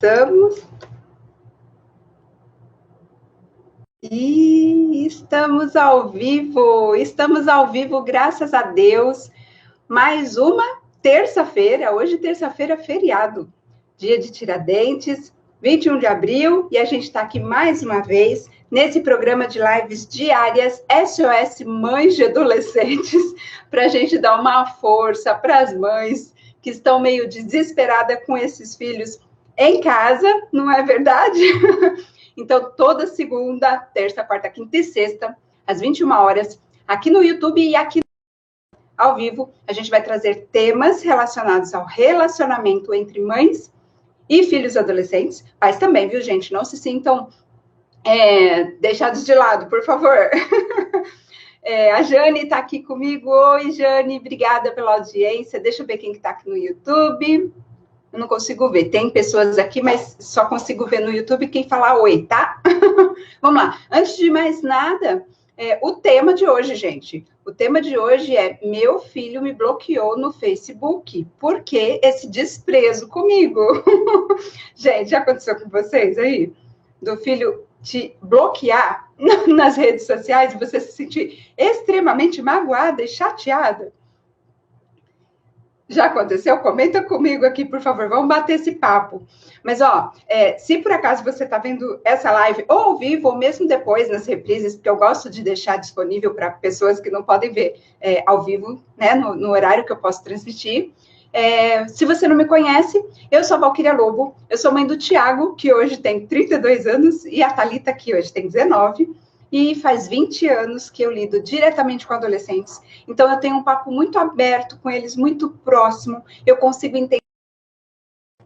Estamos. E estamos ao vivo, graças a Deus. Mais uma terça-feira, hoje terça-feira feriado, dia de Tiradentes, 21 de abril, e a gente está aqui mais uma vez nesse programa de lives diárias SOS Mães de Adolescentes, para a gente dar uma força para as mães que estão meio desesperadas com esses filhos em casa, não é verdade? Então, toda segunda, terça, quarta, quinta e sexta, às 21 horas, aqui no YouTube e aqui ao vivo, a gente vai trazer temas relacionados ao relacionamento entre mães e filhos adolescentes, mas também, viu, gente, não se sintam deixados de lado, por favor. A Jane está aqui comigo. Oi, Jane, obrigada pela audiência. Deixa eu ver quem está aqui no YouTube. Eu não consigo ver. Tem pessoas aqui, mas só consigo ver no YouTube quem falar oi, tá? Vamos lá. Antes de mais nada, o tema de hoje, gente. O tema de hoje é: meu filho me bloqueou no Facebook. Por que esse desprezo comigo? Gente, já aconteceu com vocês aí? Do filho te bloquear nas redes sociais e você se sentir extremamente magoada e chateada? Já aconteceu? Comenta comigo aqui, por favor. Vamos bater esse papo. Mas, se por acaso você está vendo essa live ou ao vivo, ou mesmo depois nas reprises, porque eu gosto de deixar disponível para pessoas que não podem ver ao vivo, né, no horário que eu posso transmitir. Se você não me conhece, eu sou a Valquíria Lobo, eu sou mãe do Tiago, que hoje tem 32 anos, e a Thalita, que hoje tem 19, e faz 20 anos que eu lido diretamente com adolescentes. Então, eu tenho um papo muito aberto com eles, muito próximo. Eu consigo entender.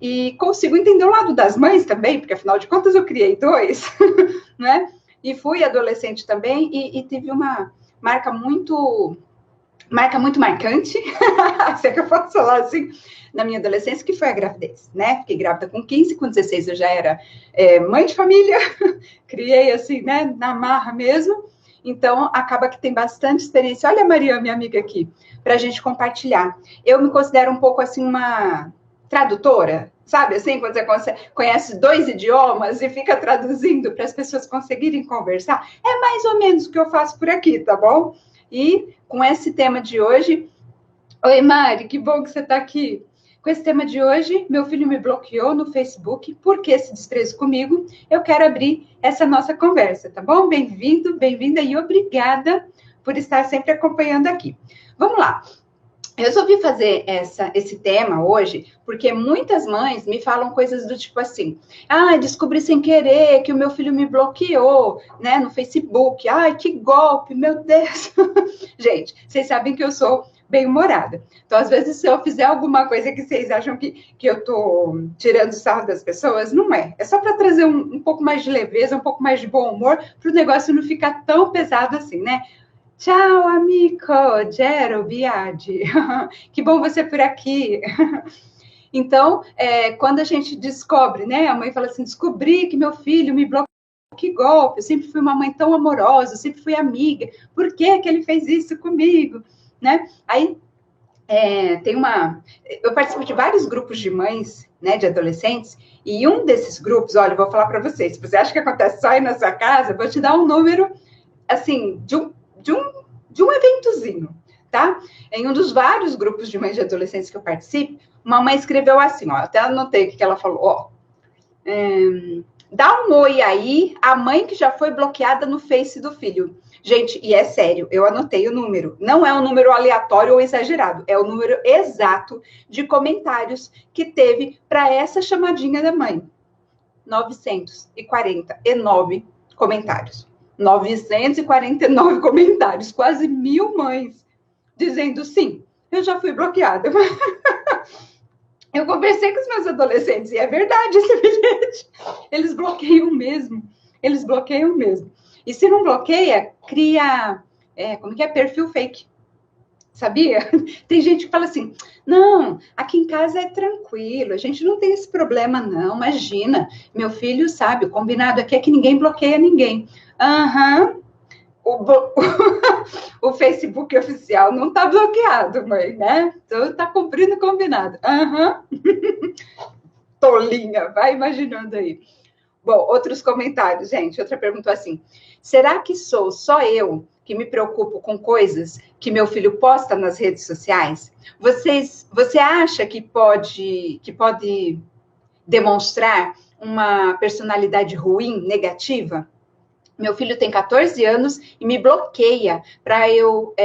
E consigo entender o lado das mães também, porque, afinal de contas, eu criei dois, né? E fui adolescente também, e tive uma marca muito marcante, se é que eu posso falar assim, na minha adolescência, que foi a gravidez, né? Fiquei grávida com 15, com 16 eu já era mãe de família, criei assim, né, na marra mesmo. Então, acaba que tem bastante experiência. Olha a Maria, minha amiga aqui, para a gente compartilhar. Eu me considero um pouco assim uma tradutora, sabe? Assim, quando você conhece dois idiomas e fica traduzindo para as pessoas conseguirem conversar, é mais ou menos o que eu faço por aqui, tá bom? E com esse tema de hoje... Oi, Mari, que bom que você está aqui. Com esse tema de hoje, meu filho me bloqueou no Facebook. Por que esse desprezo comigo? Eu quero abrir essa nossa conversa, tá bom? Bem-vindo, bem-vinda e obrigada por estar sempre acompanhando aqui. Vamos lá. Eu resolvi fazer esse tema hoje porque muitas mães me falam coisas do tipo assim: descobri sem querer que o meu filho me bloqueou, né, no Facebook. Ai, que golpe, meu Deus. Gente, vocês sabem que eu sou bem-humorada. Então, às vezes, se eu fizer alguma coisa que vocês acham que eu tô tirando sarro das pessoas, não é. É só para trazer um pouco mais de leveza, um pouco mais de bom humor, para o negócio não ficar tão pesado assim, né? Tchau, amigo, Gero Biadi. Que bom você por aqui. Então, quando a gente descobre, né? A mãe fala assim: descobri que meu filho me bloqueou. Que golpe, eu sempre fui uma mãe tão amorosa, eu sempre fui amiga. Por que ele fez isso comigo? Né? Aí, eu participo de vários grupos de mães, né, de adolescentes, e um desses grupos, olha, eu vou falar para vocês, se você acha que acontece só aí na sua casa, eu vou te dar um número, assim, de um eventozinho, tá? Em um dos vários grupos de mães de adolescentes que eu participo, uma mãe escreveu assim, ó, até anotei o que ela falou, ó, dá um oi aí, a mãe que já foi bloqueada no Face do filho. Gente, e é sério, eu anotei o número. Não é um número aleatório ou exagerado, é o número exato de comentários que teve para essa chamadinha da mãe. 949 comentários. 949 comentários, quase 1000 mães dizendo sim, eu já fui bloqueada. Eu conversei com os meus adolescentes e é verdade esse bilhete. Eles bloqueiam mesmo. Eles bloqueiam mesmo. E se não bloqueia, cria, perfil fake. Sabia? Tem gente que fala assim: não, aqui em casa é tranquilo, a gente não tem esse problema, não. Imagina, meu filho sabe, o combinado aqui é que ninguém bloqueia ninguém. O Facebook oficial não está bloqueado, mãe, né? Então está cumprindo o combinado. tolinha, vai imaginando aí. Bom, outros comentários, gente. Outra pergunta assim: será que sou só eu que me preocupo com coisas que meu filho posta nas redes sociais? Você acha que pode demonstrar uma personalidade ruim, negativa? Meu filho tem 14 anos e me bloqueia para eu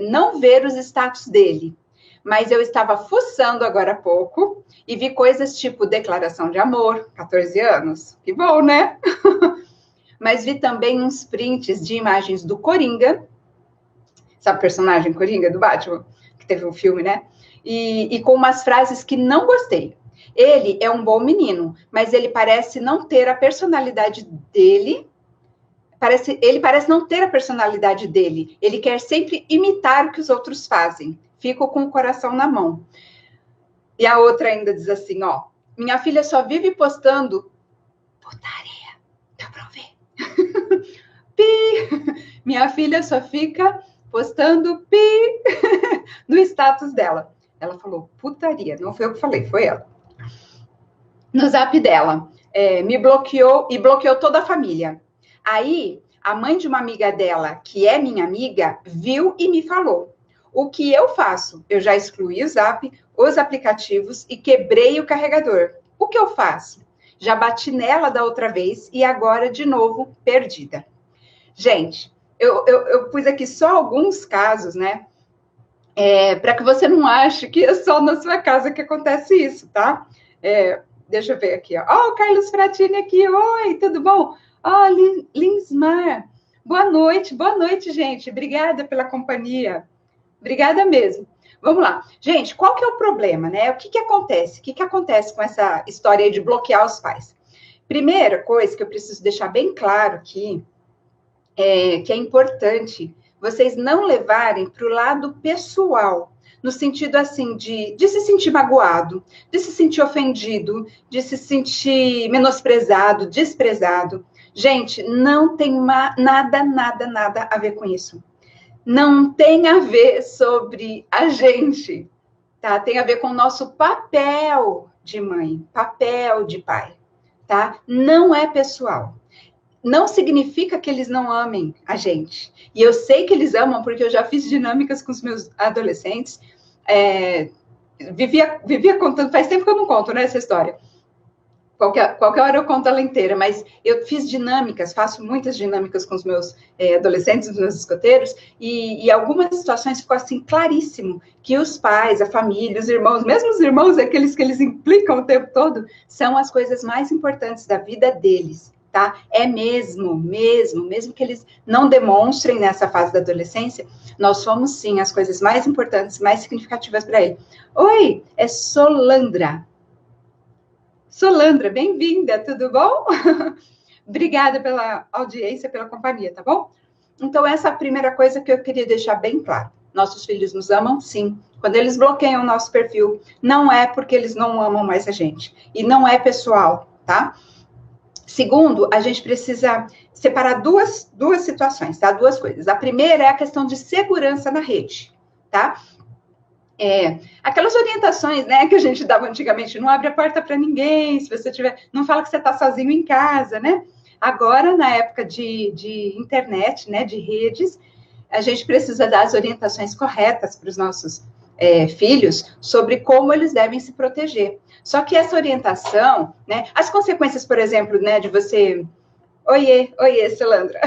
não ver os status dele. Mas eu estava fuçando agora há pouco e vi coisas tipo declaração de amor, 14 anos. Que bom, né? Mas vi também uns prints de imagens do Coringa. Sabe o personagem Coringa do Batman? Que teve um filme, né? E com umas frases que não gostei. Ele é um bom menino, mas ele parece não ter a personalidade dele. Ele parece não ter a personalidade dele. Ele quer sempre imitar o que os outros fazem. Fico com o coração na mão. E a outra ainda diz assim, ó. Minha filha só vive postando putaria. Dá pra ver? Pi! Minha filha só fica postando pi no status dela. Ela falou putaria. Não foi eu que falei, foi ela. No zap dela. Me bloqueou e bloqueou toda a família. Aí, a mãe de uma amiga dela, que é minha amiga, viu e me falou. O que eu faço? Eu já excluí o Zap, os aplicativos e quebrei o carregador. O que eu faço? Já bati nela da outra vez e agora, de novo, perdida. Gente, eu pus aqui só alguns casos, né? Para que você não ache que é só na sua casa que acontece isso, tá? Deixa eu ver aqui, ó. Ó, o Carlos Fratini aqui. Oi, tudo bom? Ó, Linsmar. Boa noite, gente. Obrigada pela companhia. Obrigada mesmo. Vamos lá. Gente, qual que é o problema, né? O que acontece? O que acontece com essa história aí de bloquear os pais? Primeira coisa que eu preciso deixar bem claro aqui que é importante vocês não levarem para o lado pessoal, no sentido assim de se sentir magoado, de se sentir ofendido, de se sentir menosprezado, desprezado. Gente, não tem nada a ver com isso. Não tem a ver sobre a gente, tá? Tem a ver com o nosso papel de mãe, papel de pai, tá? Não é pessoal. Não significa que eles não amem a gente. E eu sei que eles amam, porque eu já fiz dinâmicas com os meus adolescentes. Vivia contando, faz tempo que eu não conto, né, essa história. Qualquer hora eu conto ela inteira, mas eu fiz dinâmicas, faço muitas dinâmicas com os meus adolescentes, os meus escoteiros, e algumas situações ficou assim claríssimo que os pais, a família, os irmãos, mesmo os irmãos, aqueles que eles implicam o tempo todo, são as coisas mais importantes da vida deles, tá? É mesmo que eles não demonstrem nessa fase da adolescência, nós somos sim as coisas mais importantes, mais significativas para ele. Oi, é Solandra. Solandra, bem-vinda, tudo bom? Obrigada pela audiência, pela companhia, tá bom? Então, essa é a primeira coisa que eu queria deixar bem claro. Nossos filhos nos amam, sim. Quando eles bloqueiam o nosso perfil, não é porque eles não amam mais a gente. E não é pessoal, tá? Segundo, a gente precisa separar duas situações, tá? Duas coisas. A primeira é a questão de segurança na rede, tá? Aquelas orientações, né, que a gente dava antigamente, não abre a porta para ninguém, se você tiver, não fala que você está sozinho em casa, né? Agora, na época de internet, né, de redes, a gente precisa dar as orientações corretas para os nossos filhos sobre como eles devem se proteger. Só que essa orientação, né, as consequências, por exemplo, né, de você... Oiê, Solandra.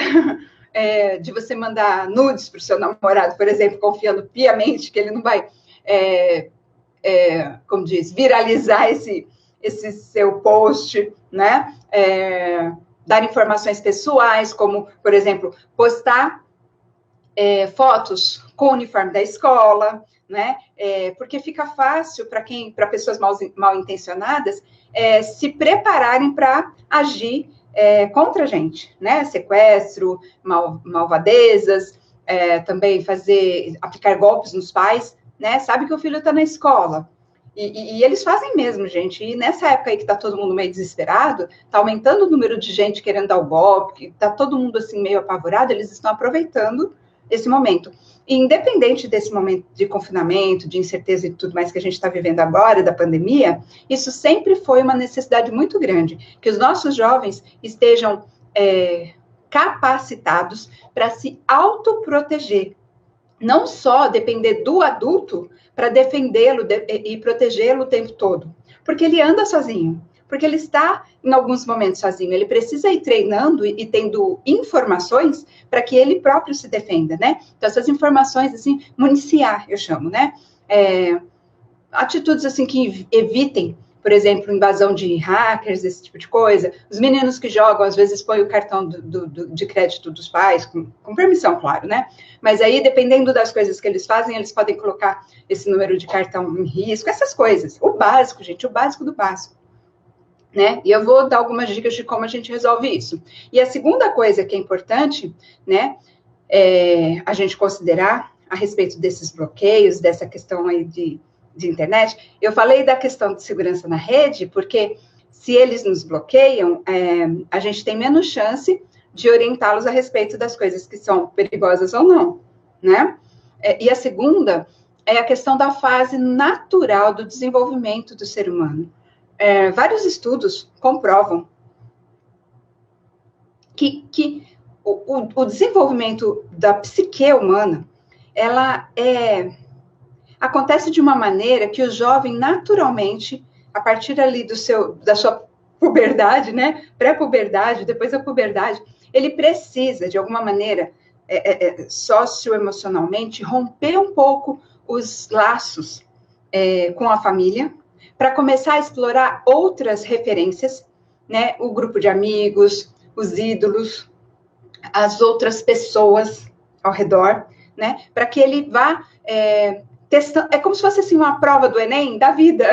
De você mandar nudes para o seu namorado, por exemplo, confiando piamente que ele não vai... como diz, viralizar esse seu post, né? Dar informações pessoais, como, por exemplo, postar fotos com o uniforme da escola, né? Porque fica fácil para pessoas mal intencionadas se prepararem para agir contra a gente, né? Sequestro, malvadezas, também aplicar golpes nos pais, né? Sabe que o filho está na escola. E eles fazem mesmo, gente. E nessa época aí que está todo mundo meio desesperado, está aumentando o número de gente querendo dar o golpe, está todo mundo assim meio apavorado, eles estão aproveitando esse momento. E independente desse momento de confinamento, de incerteza e tudo mais que a gente está vivendo agora, da pandemia, isso sempre foi uma necessidade muito grande, que os nossos jovens estejam capacitados para se autoproteger, não só depender do adulto para defendê-lo e protegê-lo o tempo todo, porque ele anda sozinho, porque ele está, em alguns momentos, sozinho. Ele precisa ir treinando e tendo informações para que ele próprio se defenda, né? Então, essas informações, assim, municiar, eu chamo, né? Atitudes, assim, que evitem, por exemplo, invasão de hackers, esse tipo de coisa. Os meninos que jogam, às vezes, põem o cartão de crédito dos pais, com permissão, claro, né? Mas aí, dependendo das coisas que eles fazem, eles podem colocar esse número de cartão em risco, essas coisas. O básico, gente, o básico do básico. Né? E eu vou dar algumas dicas de como a gente resolve isso. E a segunda coisa que é importante, né, a gente considerar a respeito desses bloqueios, dessa questão aí de internet, eu falei da questão de segurança na rede, porque se eles nos bloqueiam, a gente tem menos chance de orientá-los a respeito das coisas que são perigosas ou não, né? E a segunda é a questão da fase natural do desenvolvimento do ser humano. Vários estudos comprovam que o desenvolvimento da psique humana, ela acontece de uma maneira que o jovem, naturalmente, a partir ali da sua puberdade, né, pré-puberdade, depois da puberdade, ele precisa, de alguma maneira, socioemocionalmente, romper um pouco os laços com a família, para começar a explorar outras referências, né? O grupo de amigos, os ídolos, as outras pessoas ao redor, né? Para que ele vá testando. É como se fosse assim, uma prova do Enem da vida,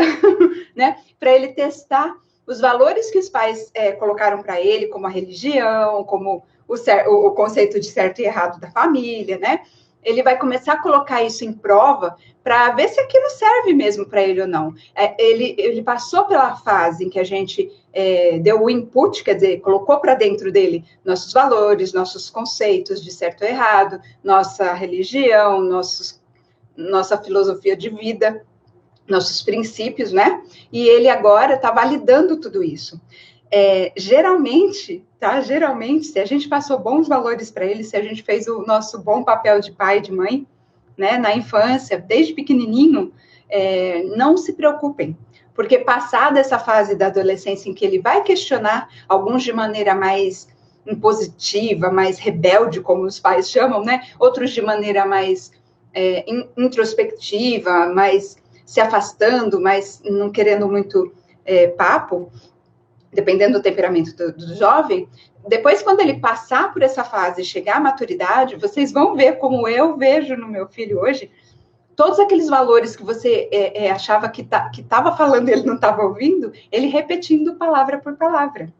né? Para ele testar os valores que os pais colocaram para ele, como a religião, como o conceito de certo e errado da família, né? Ele vai começar a colocar isso em prova para ver se aquilo serve mesmo para ele ou não. Ele passou pela fase em que a gente deu o input, quer dizer, colocou para dentro dele nossos valores, nossos conceitos de certo e errado, nossa religião, nossa filosofia de vida, nossos princípios, né? E ele agora está validando tudo isso. Geralmente, se a gente passou bons valores para ele, se a gente fez o nosso bom papel de pai e de mãe, né, na infância, desde pequenininho, não se preocupem, porque passada essa fase da adolescência em que ele vai questionar, alguns de maneira mais impositiva, mais rebelde, como os pais chamam, né, outros de maneira mais introspectiva, mais se afastando, mas não querendo muito papo, dependendo do temperamento do jovem, depois, quando ele passar por essa fase e chegar à maturidade, vocês vão ver, como eu vejo no meu filho hoje, todos aqueles valores que você achava que estava falando e ele não estava ouvindo, ele repetindo palavra por palavra,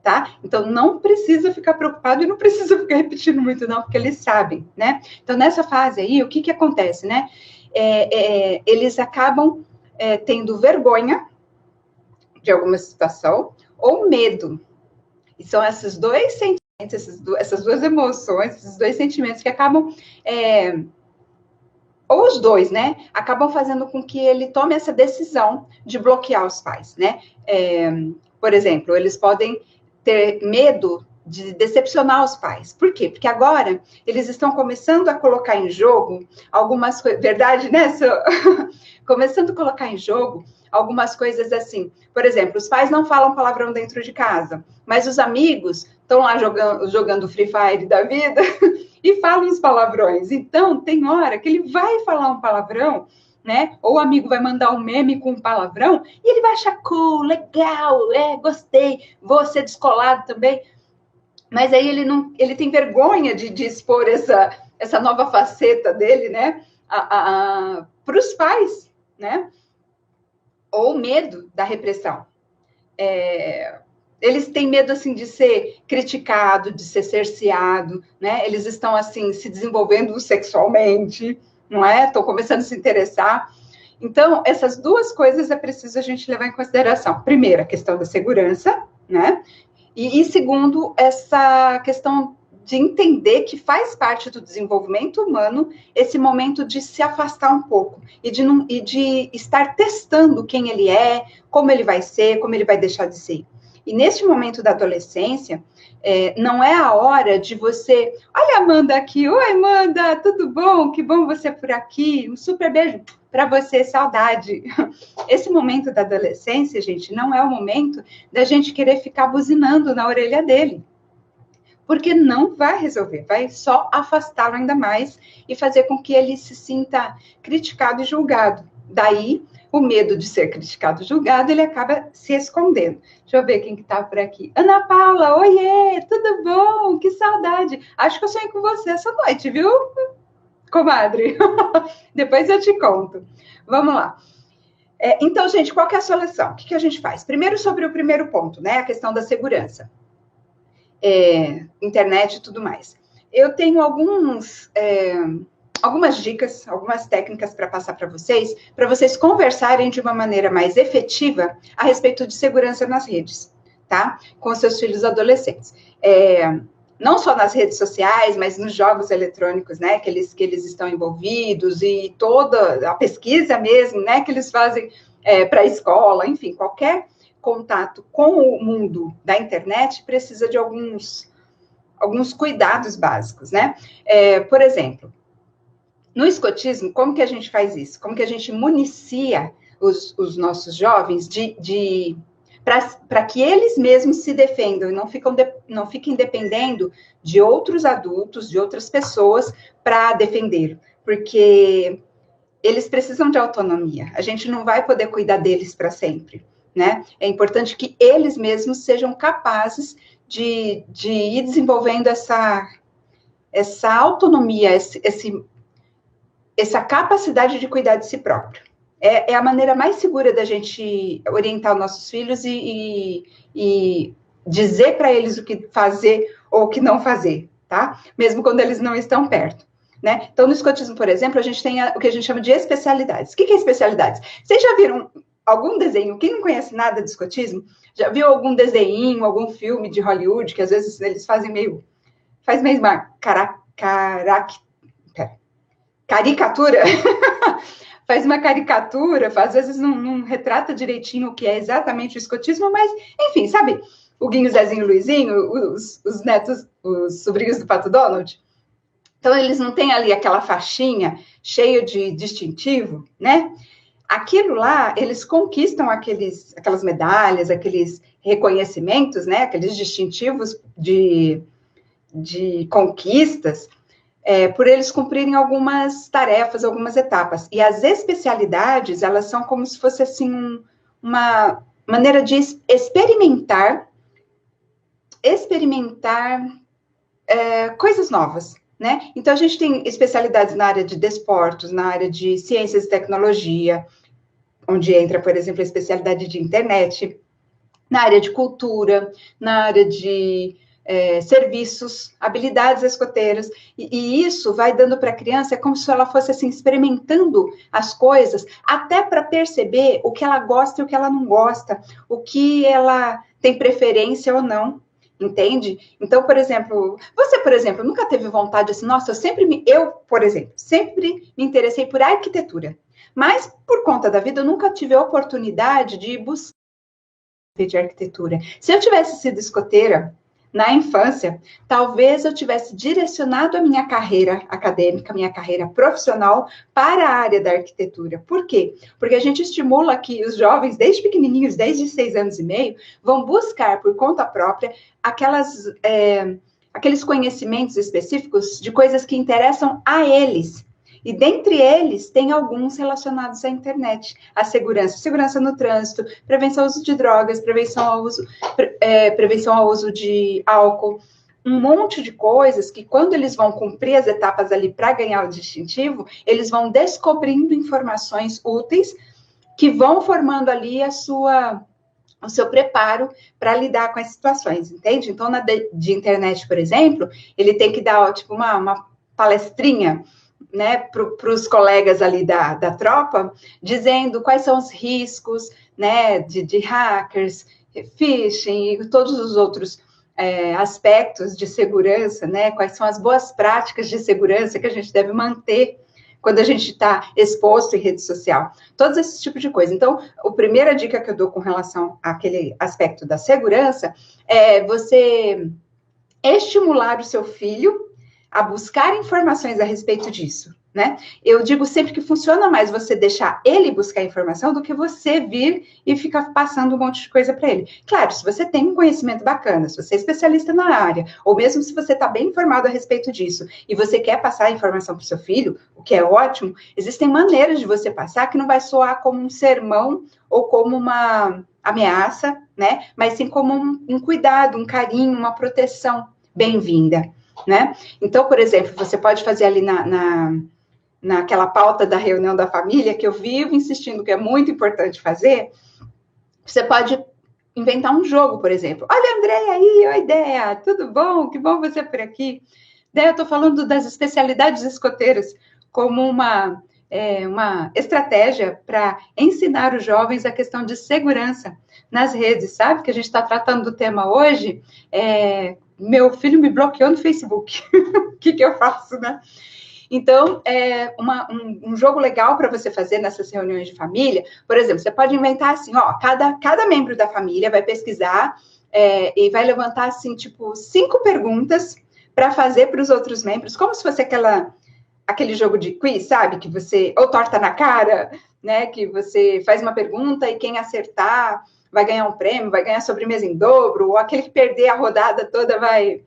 tá? Então, não precisa ficar preocupado e não precisa ficar repetindo muito, não, porque eles sabem, né? Então, nessa fase aí, o que acontece, né? Eles acabam tendo vergonha de alguma situação, ou medo. E são esses dois sentimentos, essas duas emoções, esses dois sentimentos que acabam, ou os dois, né, acabam fazendo com que ele tome essa decisão de bloquear os pais, né? Por exemplo, eles podem ter medo de decepcionar os pais. Por quê? Porque agora eles estão começando a colocar em jogo algumas coisas, verdade, né? Começando a colocar em jogo algumas coisas assim. Por exemplo, os pais não falam palavrão dentro de casa, mas os amigos estão lá jogando Free Fire da vida e falam os palavrões. Então, tem hora que ele vai falar um palavrão, né? Ou o amigo vai mandar um meme com um palavrão e ele vai achar cool, legal, gostei, vou ser descolado também. Mas aí ele tem vergonha de expor essa nova faceta dele, né? Para os pais, né? Ou medo da repressão. Eles têm medo, assim, de ser criticado, de ser cerceado, né? Eles estão, assim, se desenvolvendo sexualmente, não é? Estão começando a se interessar. Então, essas duas coisas é preciso a gente levar em consideração. Primeiro, a questão da segurança, né? E segundo, essa questão de entender que faz parte do desenvolvimento humano esse momento de se afastar um pouco e de estar testando quem ele é, como ele vai ser, como ele vai deixar de ser. E neste momento da adolescência, não é a hora de você... Olha a Amanda aqui. Oi, Amanda, tudo bom? Que bom você por aqui. Um super beijo para você, saudade. Esse momento da adolescência, gente, não é o momento da gente querer ficar buzinando na orelha dele. Porque não vai resolver, vai só afastá-lo ainda mais e fazer com que ele se sinta criticado e julgado. Daí, o medo de ser criticado e julgado, ele acaba se escondendo. Deixa eu ver quem que tá por aqui. Ana Paula, oiê, tudo bom? Que saudade. Acho que eu sonhei com você essa noite, viu, comadre? Depois eu te conto. Vamos lá. Então, gente, qual que é a solução? O que a gente faz? Primeiro, sobre o primeiro ponto, né? A questão da segurança. Internet e tudo mais. Eu tenho algumas dicas, algumas técnicas para passar para vocês conversarem de uma maneira mais efetiva a respeito de segurança nas redes, tá? Com seus filhos adolescentes. Não só nas redes sociais, mas nos jogos eletrônicos, né, que eles estão envolvidos e toda a pesquisa mesmo, né, que eles fazem para a escola, enfim, qualquer contato com o mundo da internet precisa de alguns cuidados básicos, né? Por exemplo, no escotismo, como que a gente faz isso? Como que a gente municia os nossos jovens para que eles mesmos se defendam e não fiquem dependendo de outros adultos, de outras pessoas para defender, porque eles precisam de autonomia. A gente não vai poder cuidar deles para sempre. Né? É importante que eles mesmos sejam capazes de ir desenvolvendo essa autonomia, essa capacidade de cuidar de si próprio. É a maneira mais segura da gente orientar os nossos filhos e dizer para eles o que fazer ou o que não fazer, tá? Mesmo quando eles não estão perto. Né? Então, no escotismo, por exemplo, a gente tem o que a gente chama de especialidades. O que é especialidades? Vocês já viram algum desenho? Quem não conhece nada de escotismo, já viu algum desenho, algum filme de Hollywood, que às vezes eles fazem faz meio uma caricatura, faz uma caricatura, às vezes não retrata direitinho o que é exatamente o escotismo, mas, enfim, sabe, o Guinho, Zezinho e Luizinho, os netos, os sobrinhos do Pato Donald? Então, eles não têm ali aquela faixinha cheia de distintivo, né? Aquilo lá, eles conquistam aquelas medalhas, aqueles reconhecimentos, né? Aqueles distintivos de conquistas, por eles cumprirem algumas tarefas, algumas etapas. E as especialidades, elas são como se fosse, assim, uma maneira de experimentar coisas novas. Né? Então, a gente tem especialidades na área de desportos, na área de ciências e tecnologia, onde entra, por exemplo, a especialidade de internet, na área de cultura, na área de serviços, habilidades escoteiras, e isso vai dando para a criança, é como se ela fosse assim, experimentando as coisas, até para perceber o que ela gosta e o que ela não gosta, o que ela tem preferência ou não. Entende? Então, por exemplo, você, por exemplo, nunca teve vontade assim, nossa, por exemplo, sempre me interessei por arquitetura, mas por conta da vida eu nunca tive a oportunidade de buscar de arquitetura. Se eu tivesse sido escoteira na infância, talvez eu tivesse direcionado a minha carreira acadêmica, minha carreira profissional para a área da arquitetura. Por quê? Porque a gente estimula que os jovens, desde pequenininhos, desde 6 anos e meio, vão buscar por conta própria aqueles conhecimentos específicos de coisas que interessam a eles. E dentre eles, tem alguns relacionados à internet, à segurança no trânsito, prevenção ao uso de drogas, prevenção ao uso de álcool, um monte de coisas que, quando eles vão cumprir as etapas ali para ganhar o distintivo, eles vão descobrindo informações úteis que vão formando ali o seu preparo para lidar com as situações, entende? Então, de internet, por exemplo, ele tem que dar, tipo, uma palestrinha, né, para os colegas ali da tropa, dizendo quais são os riscos, né, de hackers, phishing e todos os outros aspectos de segurança, né? Quais são as boas práticas de segurança que a gente deve manter quando a gente está exposto em rede social. Todos esses tipos de coisa. Então, a primeira dica que eu dou com relação àquele aspecto da segurança é você estimular o seu filho a buscar informações a respeito disso, né? Eu digo sempre que funciona mais você deixar ele buscar informação do que você vir e ficar passando um monte de coisa para ele. Claro, se você tem um conhecimento bacana, se você é especialista na área, ou mesmo se você está bem informado a respeito disso, e você quer passar a informação para o seu filho, o que é ótimo, existem maneiras de você passar que não vai soar como um sermão ou como uma ameaça, né? Mas sim como um cuidado, um carinho, uma proteção bem-vinda, né? Então, por exemplo, você pode fazer ali naquela pauta da reunião da família, que eu vivo insistindo que é muito importante fazer, você pode inventar um jogo, por exemplo. Olha, Andréia aí, oi, Ideia, tudo bom? Que bom você por aqui. Daí eu estou falando das especialidades escoteiras como uma estratégia para ensinar os jovens a questão de segurança nas redes, sabe? Que a gente está tratando do tema hoje. Meu filho me bloqueou no Facebook. O que eu faço, né? Então, um jogo legal para você fazer nessas reuniões de família, por exemplo, você pode inventar assim, ó, cada membro da família vai pesquisar e vai levantar, assim, tipo, 5 perguntas para fazer para os outros membros, como se fosse aquele jogo de quiz, sabe? Que você, ou torta na cara, né? Que você faz uma pergunta e quem acertar vai ganhar um prêmio, vai ganhar sobremesa em dobro, ou aquele que perder a rodada toda vai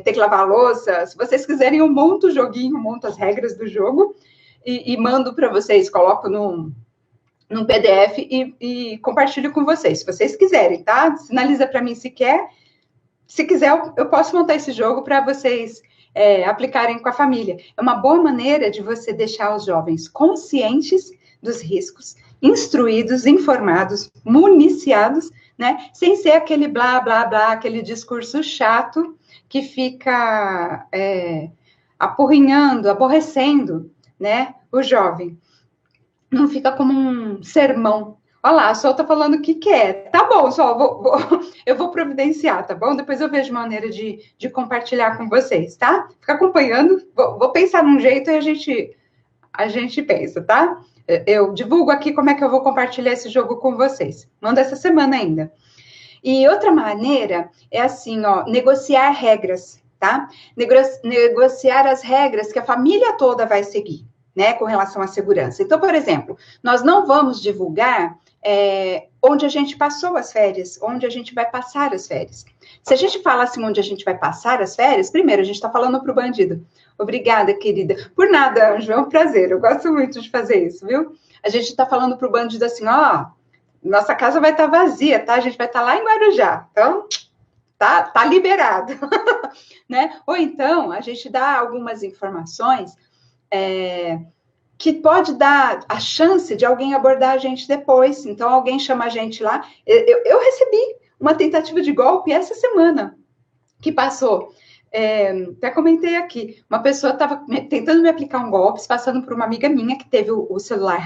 ter que lavar a louça. Se vocês quiserem, eu monto o joguinho, monto as regras do jogo e mando para vocês, coloco num PDF e compartilho com vocês, se vocês quiserem, tá? Sinaliza para mim se quer. Se quiser, eu posso montar esse jogo para vocês aplicarem com a família. É uma boa maneira de você deixar os jovens conscientes dos riscos, instruídos, informados, municiados, né? Sem ser aquele blá, blá, blá, aquele discurso chato que fica apurrinhando, aborrecendo, né, o jovem. Não fica como um sermão. Olha lá, a Sol tá falando o que quer. Tá bom, Sol, eu vou providenciar, tá bom? Depois eu vejo maneira de compartilhar com vocês, tá? Fica acompanhando, vou pensar num jeito e a gente pensa, tá? Eu divulgo aqui como é que eu vou compartilhar esse jogo com vocês. Manda essa semana ainda. E outra maneira é assim, ó, negociar regras, tá? Negociar as regras que a família toda vai seguir, né, com relação à segurança. Então, por exemplo, nós não vamos divulgar onde a gente passou as férias, onde a gente vai passar as férias. Se a gente fala assim, onde a gente vai passar as férias, primeiro, a gente está falando para o bandido. Obrigada, querida. Por nada, Anjo, é um prazer. Eu gosto muito de fazer isso, viu? A gente está falando para o bandido assim, ó, nossa casa vai estar vazia, tá? A gente vai estar lá em Guarujá. Então, tá liberado. Né? Ou então, a gente dá algumas informações que pode dar a chance de alguém abordar a gente depois. Então, alguém chama a gente lá. Eu recebi uma tentativa de golpe essa semana que passou. Até comentei aqui. Uma pessoa estava tentando me aplicar um golpe, passando por uma amiga minha que teve o celular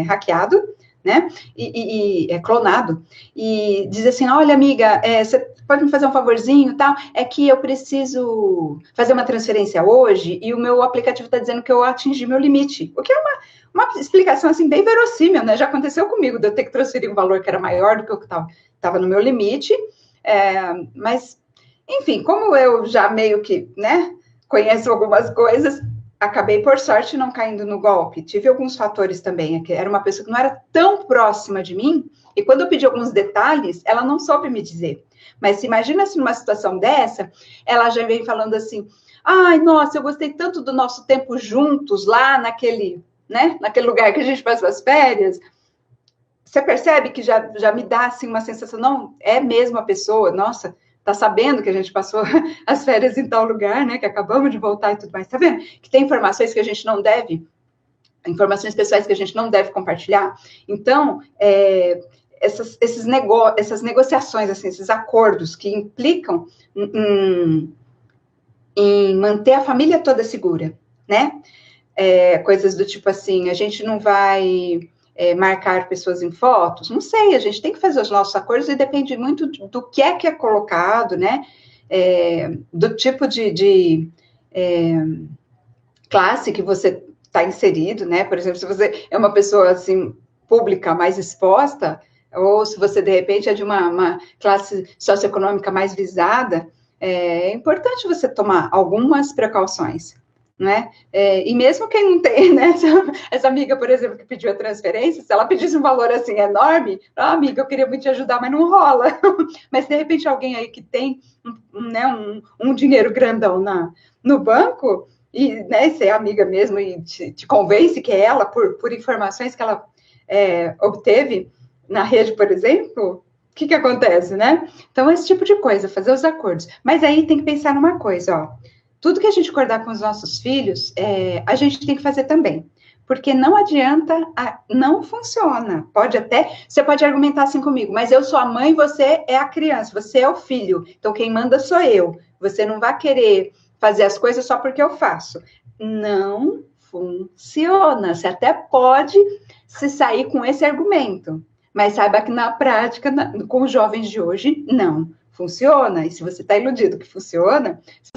hackeado, né? E clonado. E diz assim: olha, amiga, você pode me fazer um favorzinho, tal? É que eu preciso fazer uma transferência hoje e o meu aplicativo está dizendo que eu atingi meu limite. O que é uma explicação, assim, bem verossímil, né? Já aconteceu comigo, de eu ter que transferir um valor que era maior do que o que estava no meu limite. Mas, enfim, como eu já meio que, né, conheço algumas coisas, acabei, por sorte, não caindo no golpe. Tive alguns fatores também. Era uma pessoa que não era tão próxima de mim, e quando eu pedi alguns detalhes, ela não soube me dizer. Mas se imagina se numa situação dessa, ela já vem falando assim, ai, nossa, eu gostei tanto do nosso tempo juntos lá naquele lugar que a gente passou as férias. Você percebe que já me dá, assim, uma sensação, não, é mesmo a pessoa, nossa, tá sabendo que a gente passou as férias em tal lugar, né, que acabamos de voltar e tudo mais, tá vendo? Que tem informações que a gente não deve, informações pessoais que a gente não deve compartilhar. Então, essas negociações, assim, esses acordos que implicam em manter a família toda segura, né? Coisas do tipo assim, a gente não vai marcar pessoas em fotos, não sei, a gente tem que fazer os nossos acordos e depende muito do que é colocado, né? do tipo de classe que você está inserido, né? Por exemplo, se você é uma pessoa, assim, pública, mais exposta, ou se você, de repente, é de uma classe socioeconômica mais visada, é importante você tomar algumas precauções, né? E mesmo quem não tem, né? Essa amiga, por exemplo, que pediu a transferência, se ela pedisse um valor assim enorme, amiga, eu queria muito te ajudar, mas não rola. Mas de repente alguém aí que tem um dinheiro grandão no banco, e né, ser amiga mesmo e te convence que é ela por informações que ela obteve na rede, por exemplo, o que acontece, né? Então, esse tipo de coisa, fazer os acordos. Mas aí tem que pensar numa coisa, ó. Tudo que a gente acordar com os nossos filhos, a gente tem que fazer também. Porque não adianta, não funciona. Você pode argumentar assim comigo, mas eu sou a mãe, você é a criança, você é o filho. Então, quem manda sou eu. Você não vai querer fazer as coisas só porque eu faço. Não funciona. Você até pode se sair com esse argumento, mas saiba que na prática, com os jovens de hoje, não funciona. E se você está iludido que funciona, se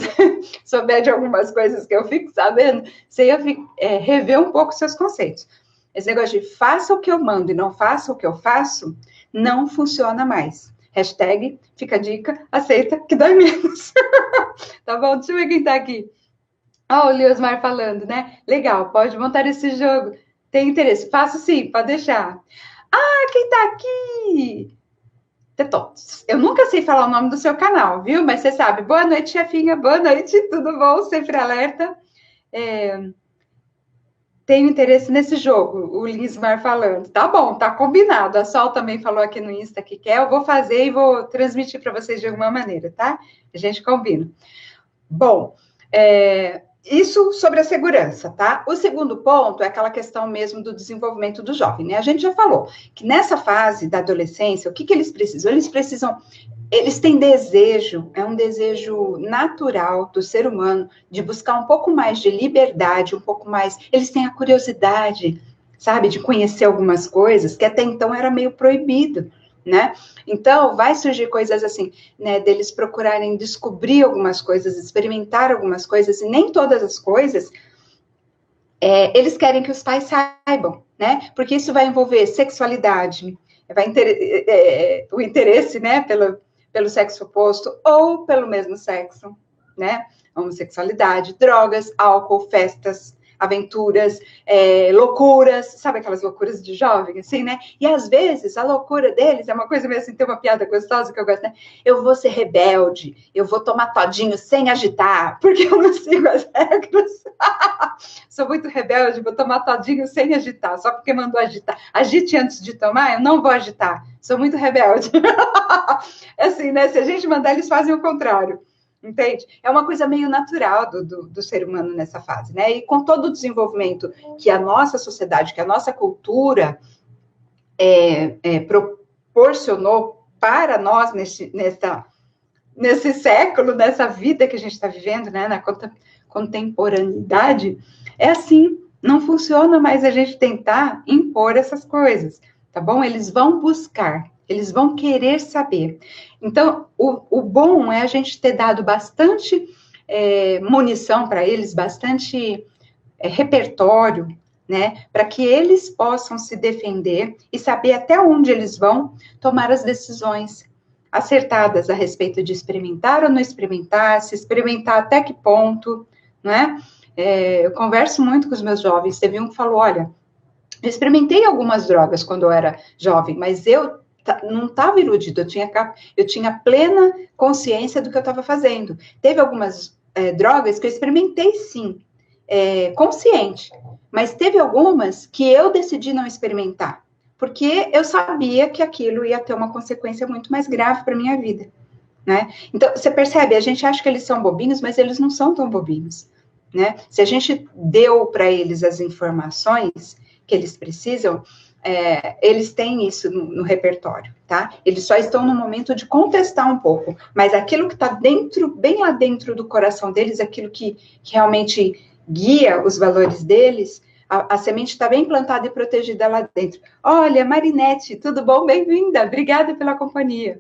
souber de algumas coisas que eu fico sabendo, você ia rever um pouco seus conceitos. Esse negócio de faça o que eu mando e não faça o que eu faço, não funciona mais. Hashtag, fica a dica, aceita que dói menos. Tá bom? Deixa eu ver quem tá aqui. Ó, o Leosmar falando, né? Legal, pode montar esse jogo. Tem interesse? Faço sim, pode deixar. Ah, quem tá aqui? Eu nunca sei falar o nome do seu canal, viu? Mas você sabe. Boa noite, chefinha. Boa noite, tudo bom? Sempre alerta. Tenho interesse nesse jogo, o Lismar falando. Tá bom, tá combinado. A Sol também falou aqui no Insta que quer. Eu vou fazer e vou transmitir para vocês de alguma maneira, tá? A gente combina. Bom, isso sobre a segurança, tá? O segundo ponto é aquela questão mesmo do desenvolvimento do jovem, né? A gente já falou que nessa fase da adolescência, o que eles precisam? Eles têm desejo, é um desejo natural do ser humano de buscar um pouco mais de liberdade, um pouco mais. Eles têm a curiosidade, sabe, de conhecer algumas coisas que até então era meio proibido, né? Então, vai surgir coisas assim, né, deles procurarem descobrir algumas coisas, experimentar algumas coisas, e nem todas as coisas eles querem que os pais saibam, né? Porque isso vai envolver sexualidade, o interesse, né, pelo sexo oposto ou pelo mesmo sexo, né? Homossexualidade, drogas, álcool, festas, aventuras, loucuras, sabe aquelas loucuras de jovem, assim, né? E às vezes a loucura deles é uma coisa meio assim, tem uma piada gostosa que eu gosto, né? Eu vou ser rebelde, eu vou tomar todinho sem agitar, porque eu não sigo as regras. Sou muito rebelde, vou tomar todinho sem agitar, só porque mandou agitar. Agite antes de tomar, eu não vou agitar. Sou muito rebelde. Assim, né? Se a gente mandar, eles fazem o contrário. Entende? É uma coisa meio natural do ser humano nessa fase, né? E com todo o desenvolvimento que a nossa sociedade, que a nossa cultura proporcionou para nós nesse século, nessa vida que a gente está vivendo, né? Na contemporaneidade, é assim, não funciona mais a gente tentar impor essas coisas, tá bom? Eles vão buscar, eles vão querer saber. Então, o bom é a gente ter dado bastante munição para eles, bastante repertório, né, para que eles possam se defender e saber até onde eles vão tomar as decisões acertadas a respeito de experimentar ou não experimentar, se experimentar até que ponto, né? Eu converso muito com os meus jovens. Teve um que falou, olha, eu experimentei algumas drogas quando eu era jovem, mas eu não estava iludido, eu tinha plena consciência do que eu estava fazendo. Teve algumas drogas que eu experimentei, sim, consciente, mas teve algumas que eu decidi não experimentar, porque eu sabia que aquilo ia ter uma consequência muito mais grave para a minha vida, né? Então, você percebe, a gente acha que eles são bobinhos, mas eles não são tão bobinhos, né? Se a gente deu para eles as informações que eles precisam, eles têm isso no repertório, tá? Eles só estão no momento de contestar um pouco, mas aquilo que está dentro, bem lá dentro do coração deles, aquilo que realmente guia os valores deles, a semente está bem plantada e protegida lá dentro. Olha, Marinete, tudo bom? Bem-vinda, obrigada pela companhia.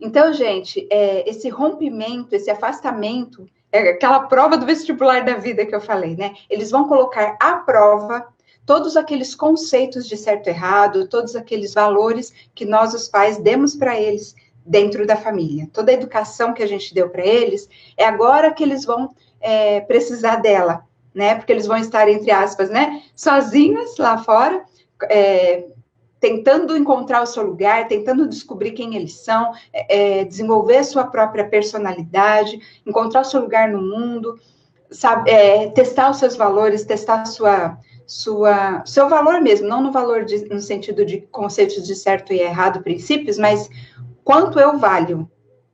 Então, gente, esse rompimento, esse afastamento, é aquela prova do vestibular da vida que eu falei, né? Eles vão colocar à prova todos aqueles conceitos de certo e errado, todos aqueles valores que nós, os pais, demos para eles dentro da família. Toda a educação que a gente deu para eles, é agora que eles vão precisar dela, né? Porque eles vão estar, entre aspas, né? Sozinhos lá fora, tentando encontrar o seu lugar, tentando descobrir quem eles são, desenvolver sua própria personalidade, encontrar o seu lugar no mundo, sabe, testar os seus valores, testar seu valor mesmo, não no valor no sentido de conceitos de certo e errado, princípios, mas quanto eu valho,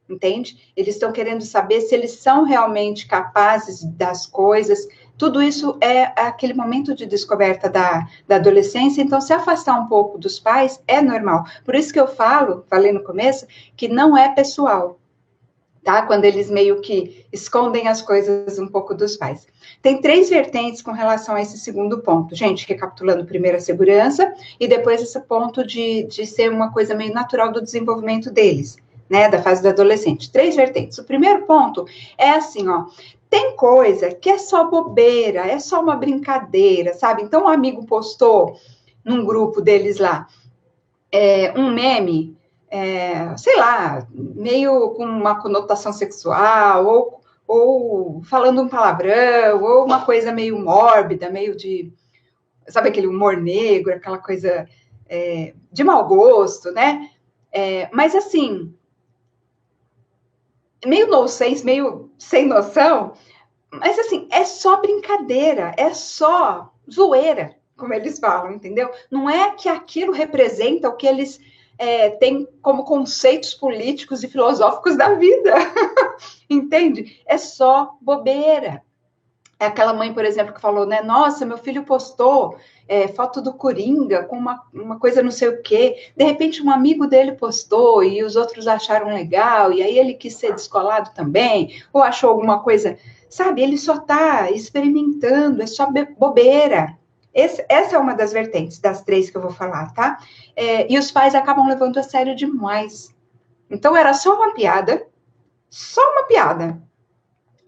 entende? Eles estão querendo saber se eles são realmente capazes das coisas. Tudo isso é aquele momento de descoberta da adolescência, então se afastar um pouco dos pais é normal. Por isso que eu falei no começo, que não é pessoal, tá? Quando eles meio que escondem as coisas um pouco dos pais. Tem 3 vertentes com relação a esse segundo ponto. Gente, recapitulando, primeiro a segurança, e depois esse ponto de ser uma coisa meio natural do desenvolvimento deles, né, da fase do adolescente. 3 vertentes. O primeiro ponto é assim, ó, tem coisa que é só bobeira, é só uma brincadeira, sabe? Então, um amigo postou num grupo deles lá um meme, sei lá, meio com uma conotação sexual, ou falando um palavrão, ou uma coisa meio mórbida, meio de, sabe, aquele humor negro, aquela coisa de mau gosto, né? Mas assim, meio nonsense, meio sem noção, mas assim, é só brincadeira, é só zoeira, como eles falam, entendeu? Não é que aquilo representa o que eles têm como conceitos políticos e filosóficos da vida, entende? É só bobeira. É aquela mãe, por exemplo, que falou, né? Nossa, meu filho postou foto do Coringa com uma coisa não sei o quê. De repente, um amigo dele postou e os outros acharam legal, e aí ele quis ser descolado também, ou achou alguma coisa, sabe? Ele só está experimentando, é só bobeira. Essa é uma das vertentes, das 3 que eu vou falar, tá? E os pais acabam levando a sério demais. Então, era só uma piada, só uma piada.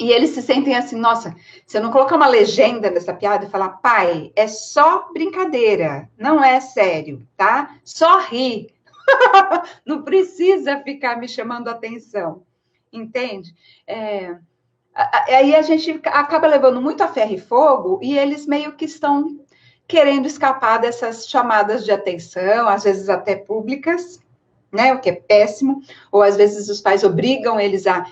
E eles se sentem assim, nossa, se eu não colocar uma legenda nessa piada e falar, pai, é só brincadeira, não é sério, tá? Só ri. Não precisa ficar me chamando a atenção, entende? Aí a gente acaba levando muito a ferro e fogo e eles meio que estão querendo escapar dessas chamadas de atenção, às vezes até públicas, né? O que é péssimo, ou às vezes os pais obrigam eles a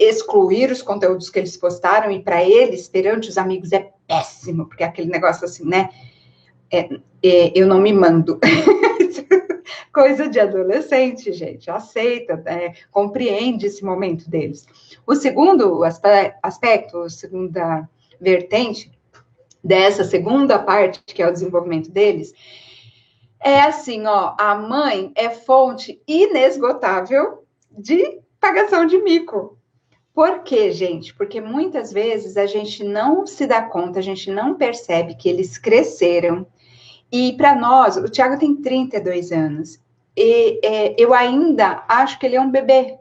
excluir os conteúdos que eles postaram, e para eles, perante os amigos, é péssimo, porque é aquele negócio assim, né? Eu não me mando. Coisa de adolescente, gente, aceita, compreende esse momento deles. O segundo aspecto, a segunda vertente dessa segunda parte, que é o desenvolvimento deles, é assim, ó, a mãe é fonte inesgotável de pagação de mico. Por quê, gente? Porque muitas vezes a gente não se dá conta, a gente não percebe que eles cresceram. E para nós, o Thiago tem 32 anos, e eu ainda acho que ele é um bebê.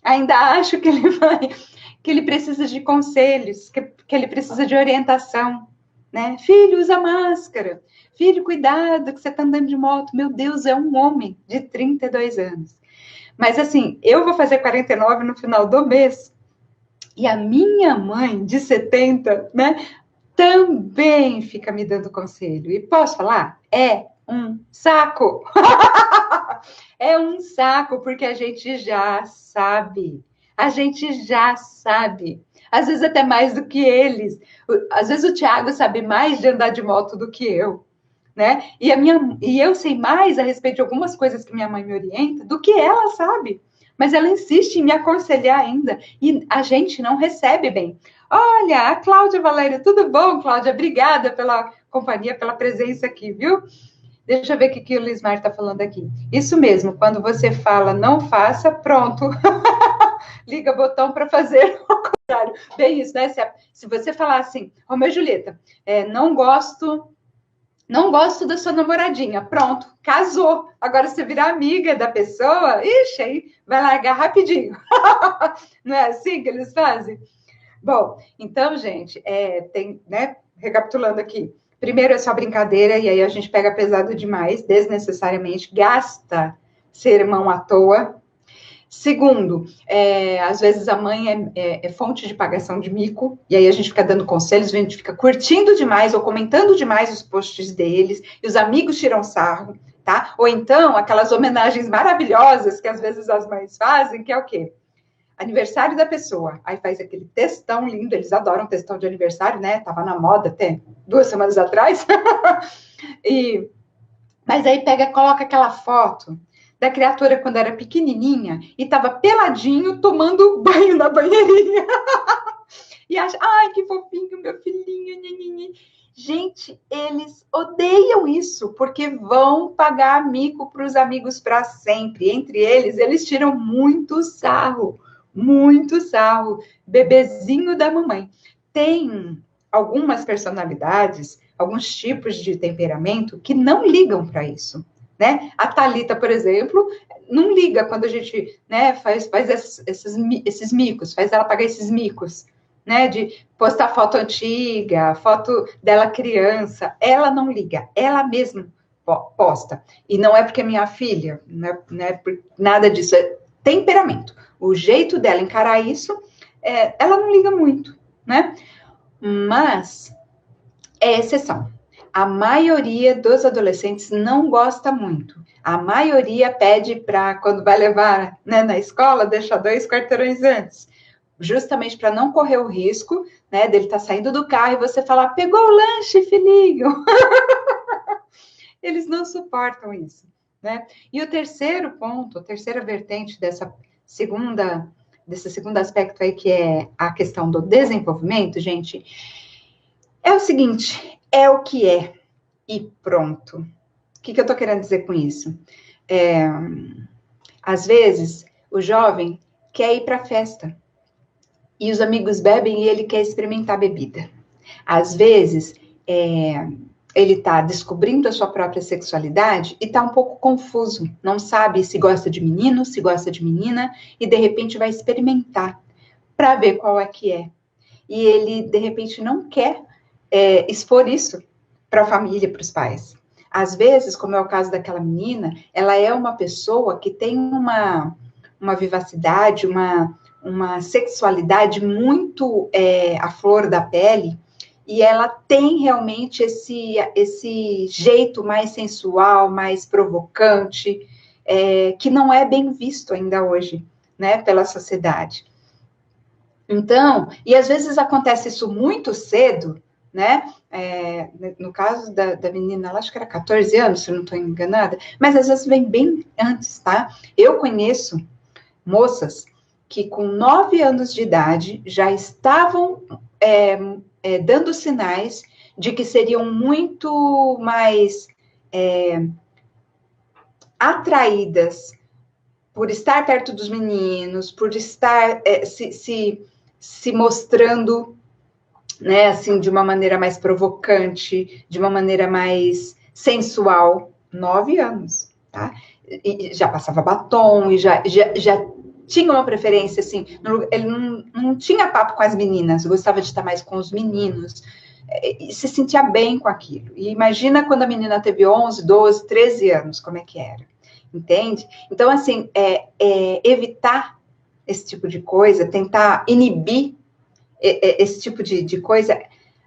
Ainda acho que ele precisa de conselhos, que ele precisa de orientação, né? Filho, usa máscara. Filho, cuidado que você está andando de moto. Meu Deus, é um homem de 32 anos. Mas assim, eu vou fazer 49 no final do mês. E a minha mãe, de 70, né, também fica me dando conselho. E posso falar? É um saco. É um saco, porque a gente já sabe. A gente já sabe. Às vezes até mais do que eles. Às vezes o Thiago sabe mais de andar de moto do que eu, né? E eu sei mais a respeito de algumas coisas que minha mãe me orienta do que ela sabe. Mas ela insiste em me aconselhar ainda, e a gente não recebe bem. Olha, a Cláudia Valéria, tudo bom, Cláudia? Obrigada pela companhia, pela presença aqui, viu? Deixa eu ver o que o Lismar está falando aqui. Isso mesmo, quando você fala não faça, pronto. Liga o botão para fazer o contrário. Bem isso, né? Se você falar assim, Romeu e Julieta, não gosto Não gosto da sua namoradinha. Pronto, casou. Agora você virar amiga da pessoa, ixi, aí vai largar rapidinho. Não é assim que eles fazem? Bom, então, gente, tem, né, recapitulando aqui. Primeiro é só brincadeira, e aí a gente pega pesado demais, desnecessariamente, gasta sermão à toa. Segundo, às vezes a mãe é fonte de pagação de mico, e aí a gente fica dando conselhos, a gente fica curtindo demais ou comentando demais os posts deles, e os amigos tiram sarro, tá? Ou então, aquelas homenagens maravilhosas que às vezes as mães fazem, que é o quê? Aniversário da pessoa. Aí faz aquele textão lindo, eles adoram textão de aniversário, né? Tava na moda até 2 semanas atrás. Mas aí coloca aquela foto da criatura quando era pequenininha e tava peladinho tomando banho na banheirinha. E acha, ai, que fofinho, meu filhinho. Gente, eles odeiam isso, porque vão pagar mico para os amigos para sempre. Entre eles tiram muito sarro. Muito sarro. Bebezinho da mamãe. Tem algumas personalidades, alguns tipos de temperamento que não ligam para isso, né? A Thalita, por exemplo, não liga quando a gente, né, faz esses micos, faz ela pagar esses micos, né, de postar foto antiga, foto dela criança, ela não liga, ela mesma posta. E não é porque é minha filha, não é por nada disso, é temperamento. O jeito dela encarar isso, ela não liga muito, né? Mas é exceção. A maioria dos adolescentes não gosta muito. A maioria pede para, quando vai levar, né, na escola, deixar 2 quarteirões antes. Justamente para não correr o risco, né, dele estar saindo do carro e você falar, pegou o lanche, filhinho. Eles não suportam isso, né? E o terceiro ponto, a terceira vertente desse segundo aspecto aí, que é a questão do desenvolvimento, gente, é o seguinte, é o que é, e pronto. O que eu tô querendo dizer com isso? Às vezes, o jovem quer ir para a festa, e os amigos bebem e ele quer experimentar a bebida. Às vezes, ele está descobrindo a sua própria sexualidade e está um pouco confuso, não sabe se gosta de menino, se gosta de menina, e de repente vai experimentar para ver qual é que é. E ele, de repente, não quer expor isso para a família, para os pais. Às vezes, como é o caso daquela menina, ela é uma pessoa que tem uma vivacidade, uma sexualidade muito à flor da pele, e ela tem realmente esse jeito mais sensual, mais provocante, que não é bem visto ainda hoje, né, pela sociedade. Então, e às vezes acontece isso muito cedo, né? No caso da menina, ela acho que era 14 anos, se eu não estou enganada, mas às vezes vem bem antes, tá? Eu conheço moças que com 9 anos de idade já estavam dando sinais de que seriam muito mais atraídas por estar perto dos meninos, por estar se mostrando, né, assim, de uma maneira mais provocante, de uma maneira mais sensual. 9 anos, tá? E já passava batom, e já tinha uma preferência, assim, ele não tinha papo com as meninas, gostava de estar mais com os meninos, e se sentia bem com aquilo. E imagina quando a menina teve 11, 12, 13 anos, como é que era, entende? Então, assim, evitar esse tipo de coisa, tentar inibir esse tipo de coisa,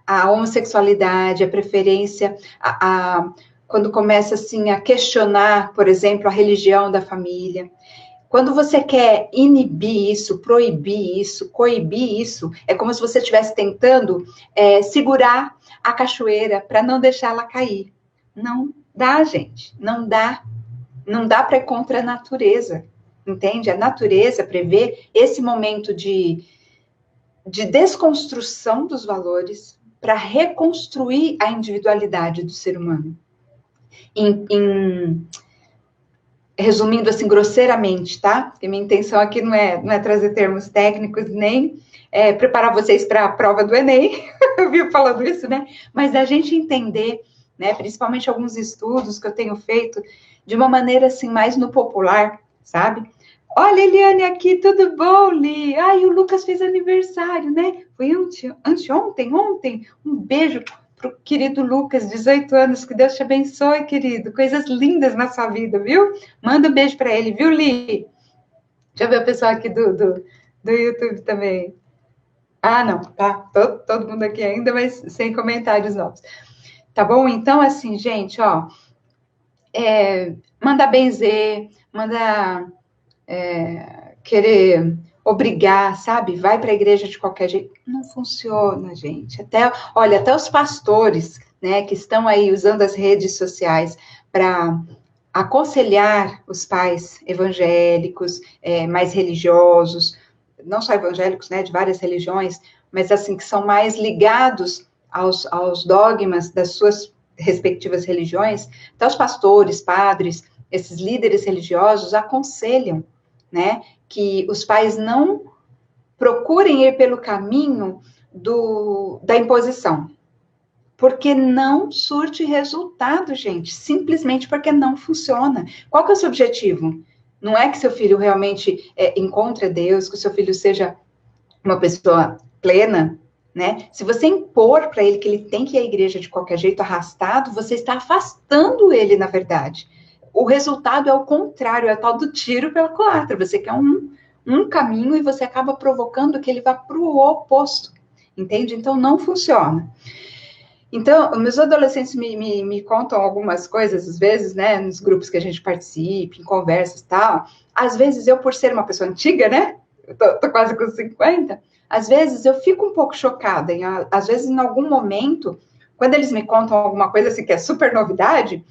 a homossexualidade, a preferência, quando começa, assim, a questionar, por exemplo, a religião da família. Quando você quer inibir isso, proibir isso, coibir isso, é como se você estivesse tentando segurar a cachoeira para não deixá-la cair. Não dá, gente, não dá. Não dá para ir contra a natureza, entende? A natureza prevê esse momento de desconstrução dos valores para reconstruir a individualidade do ser humano. Resumindo assim grosseiramente, tá? Porque minha intenção aqui não é trazer termos técnicos, nem preparar vocês para a prova do Enem, eu vi falando isso, né? Mas a gente entender né? Principalmente alguns estudos que eu tenho feito de uma maneira assim mais no popular, sabe? Olha, Eliane aqui, tudo bom, Li? Ai, o Lucas fez aniversário, né? Foi anteontem, ontem. Um beijo pro querido Lucas, 18 anos, que Deus te abençoe, querido. Coisas lindas na sua vida, viu? Manda um beijo para ele, viu, Li? Deixa eu ver o pessoal aqui do YouTube também. Ah, não, tá. Todo mundo aqui ainda, mas sem comentários novos. Tá bom? Então, assim, gente, ó, manda benzer, manda querer obrigar, sabe? Vai para a igreja de qualquer jeito. Não funciona, gente. Até os pastores, né, que estão aí usando as redes sociais para aconselhar os pais evangélicos, mais religiosos, não só evangélicos, né, de várias religiões, mas assim, que são mais ligados aos dogmas das suas respectivas religiões. Então, os pastores, padres, esses líderes religiosos aconselham, né, que os pais não procurem ir pelo caminho da imposição, porque não surte resultado, gente, simplesmente porque não funciona. Qual que é o seu objetivo? Não é que seu filho realmente encontre Deus, que o seu filho seja uma pessoa plena, né? Se você impor para ele que ele tem que ir à igreja de qualquer jeito, arrastado, você está afastando ele, na verdade. O resultado é o contrário, é o tal do tiro pela culatra. Você quer um caminho e você acaba provocando que ele vá para o oposto, entende? Então, não funciona. Então, meus adolescentes me contam algumas coisas, às vezes, né, nos grupos que a gente participa, em conversas e tal. Às vezes, eu, por ser uma pessoa antiga, né, eu tô quase com 50, às vezes eu fico um pouco chocada. Às vezes, em algum momento, quando eles me contam alguma coisa assim que é super novidade,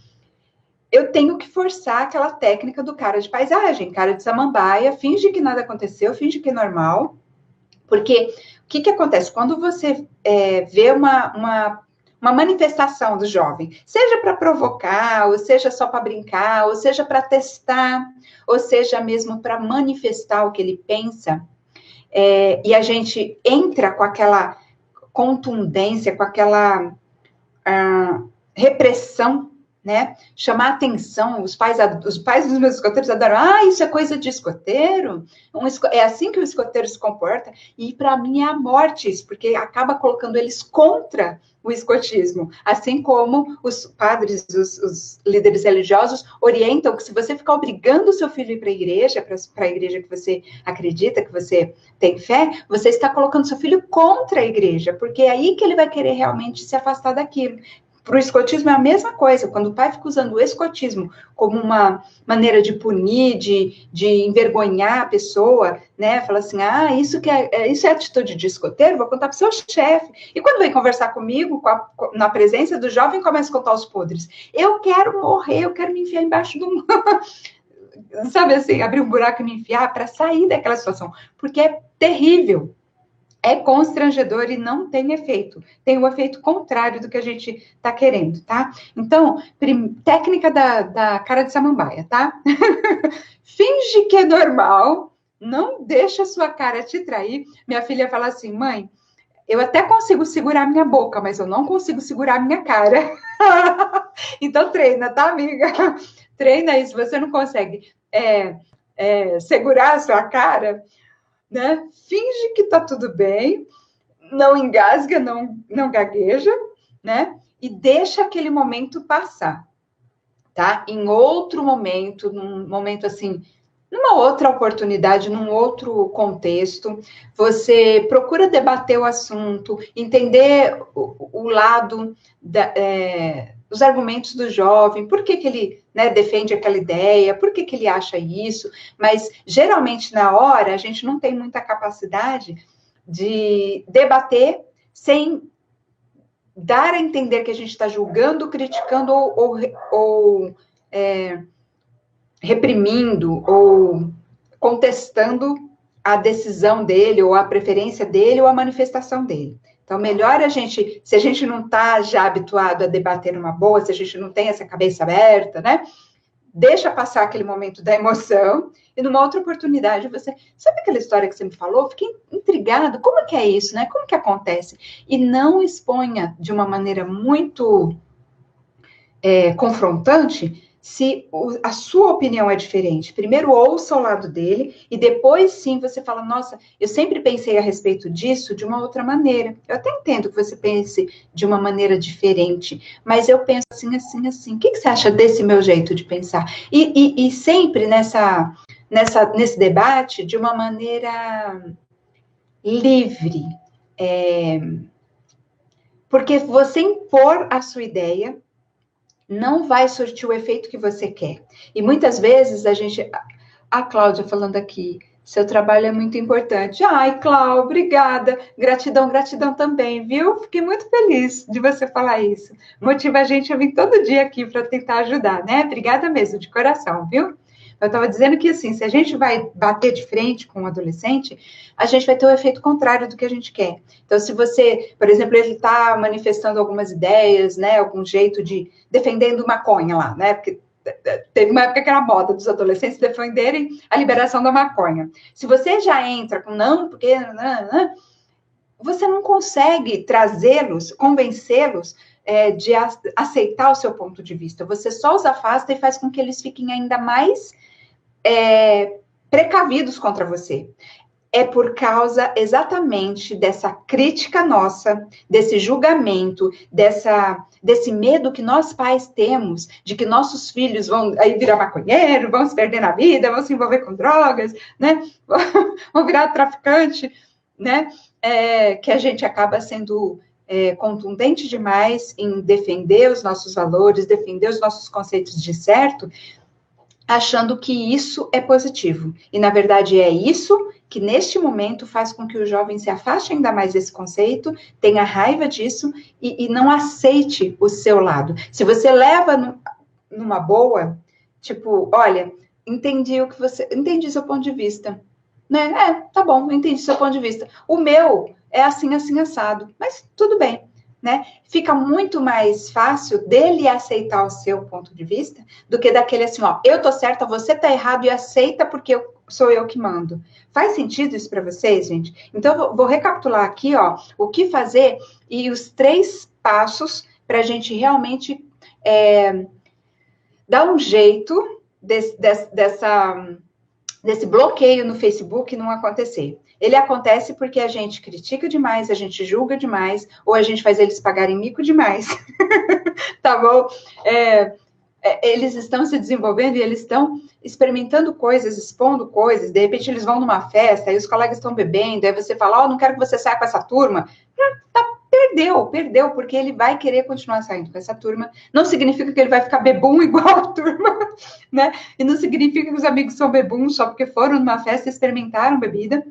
eu tenho que forçar aquela técnica do cara de paisagem, cara de samambaia, finge que nada aconteceu, finge que é normal. Porque o que acontece? Quando você vê uma manifestação do jovem, seja para provocar, ou seja só para brincar, ou seja para testar, ou seja mesmo para manifestar o que ele pensa, e a gente entra com aquela contundência, com aquela repressão, né? Chamar atenção, os pais dos meus escoteiros adoram, isso é coisa de escoteiro? É assim que o escoteiro se comporta, e para mim é a morte isso, porque acaba colocando eles contra o escotismo, assim como os padres, os líderes religiosos orientam que se você ficar obrigando o seu filho a ir para a igreja que você acredita, que você tem fé, você está colocando seu filho contra a igreja, porque é aí que ele vai querer realmente se afastar daquilo. Para o escotismo é a mesma coisa, quando o pai fica usando o escotismo como uma maneira de punir, de envergonhar a pessoa, né? Fala assim, isso é atitude de escoteiro, vou contar para o seu chefe. E quando vem conversar comigo, na presença do jovem, começa a contar os podres. Eu quero morrer, eu quero me enfiar embaixo do... Sabe assim, abrir um buraco e me enfiar para sair daquela situação, porque é terrível. É constrangedor e não tem efeito. Tem o efeito contrário do que a gente está querendo, tá? Então, técnica da cara de samambaia, tá? Finge que é normal, não deixa a sua cara te trair. Minha filha fala assim, mãe, eu até consigo segurar minha boca, mas eu não consigo segurar minha cara. Então, treina, tá, amiga? Treina isso. Você não consegue segurar a sua cara, né? Finge que tá tudo bem, não engasga, não gagueja, né? E deixa aquele momento passar, tá? Em outro momento, num momento assim, numa outra oportunidade, num outro contexto, você procura debater o assunto, entender o lado os argumentos do jovem, por que ele, né, defende aquela ideia, por que ele acha isso, mas geralmente na hora a gente não tem muita capacidade de debater sem dar a entender que a gente está julgando, criticando ou reprimindo ou contestando a decisão dele, ou a preferência dele, ou a manifestação dele. Então, melhor se a gente não está já habituado a debater numa boa, se a gente não tem essa cabeça aberta, né? Deixa passar aquele momento da emoção, e numa outra oportunidade você... Sabe aquela história que você me falou? Fiquei intrigado, como que é isso, né? Como que acontece? E não exponha de uma maneira muito confrontante se a sua opinião é diferente. Primeiro ouça o lado dele e depois sim você fala, nossa, eu sempre pensei a respeito disso de uma outra maneira. Eu até entendo que você pense de uma maneira diferente, mas eu penso assim, assim, assim. O que você acha desse meu jeito de pensar? E sempre nesse debate de uma maneira livre. Porque você impor a sua ideia não vai surtir o efeito que você quer. E muitas vezes a Cláudia falando aqui, seu trabalho é muito importante. Ai, Cláudia, obrigada. Gratidão, gratidão também, viu? Fiquei muito feliz de você falar isso. Motiva a gente a vir todo dia aqui para tentar ajudar, né? Obrigada mesmo, de coração, viu? Eu estava dizendo que, assim, se a gente vai bater de frente com um adolescente, a gente vai ter o efeito contrário do que a gente quer. Então, se você, por exemplo, ele está manifestando algumas ideias, né, algum jeito de defendendo maconha lá, né, porque teve uma época que era moda dos adolescentes defenderem a liberação da maconha. Se você já entra com não, porque você não consegue trazê-los, convencê-los de aceitar o seu ponto de vista. Você só os afasta e faz com que eles fiquem ainda mais precavidos contra você. É por causa exatamente dessa crítica nossa, desse julgamento, desse medo que nós pais temos de que nossos filhos vão aí virar maconheiro, vão se perder na vida, vão se envolver com drogas, né? Vão virar traficante, né? Que a gente acaba sendo contundente demais em defender os nossos valores, defender os nossos conceitos de certo, achando que isso é positivo. E, na verdade, é isso que, neste momento, faz com que o jovem se afaste ainda mais desse conceito, tenha raiva disso e não aceite o seu lado. Se você leva numa boa, tipo, olha, entendi seu ponto de vista, né? Tá bom, entendi seu ponto de vista. O meu é assim, assim, assado, mas tudo bem. Né? Fica muito mais fácil dele aceitar o seu ponto de vista do que daquele assim, ó, eu tô certa, você tá errado e aceita porque sou eu que mando. Faz sentido isso para vocês, gente? Então, vou recapitular aqui, ó, o que fazer e os 3 passos para a gente realmente dar um jeito desse bloqueio no Facebook não acontecer. Ele acontece porque a gente critica demais, a gente julga demais, ou a gente faz eles pagarem mico demais. Tá bom? Eles estão se desenvolvendo e eles estão experimentando coisas, expondo coisas, de repente eles vão numa festa, aí os colegas estão bebendo, aí você fala, não quero que você saia com essa turma. Perdeu, porque ele vai querer continuar saindo com essa turma. Não significa que ele vai ficar bebum igual a turma, né? E não significa que os amigos são bebuns só porque foram numa festa e experimentaram bebida.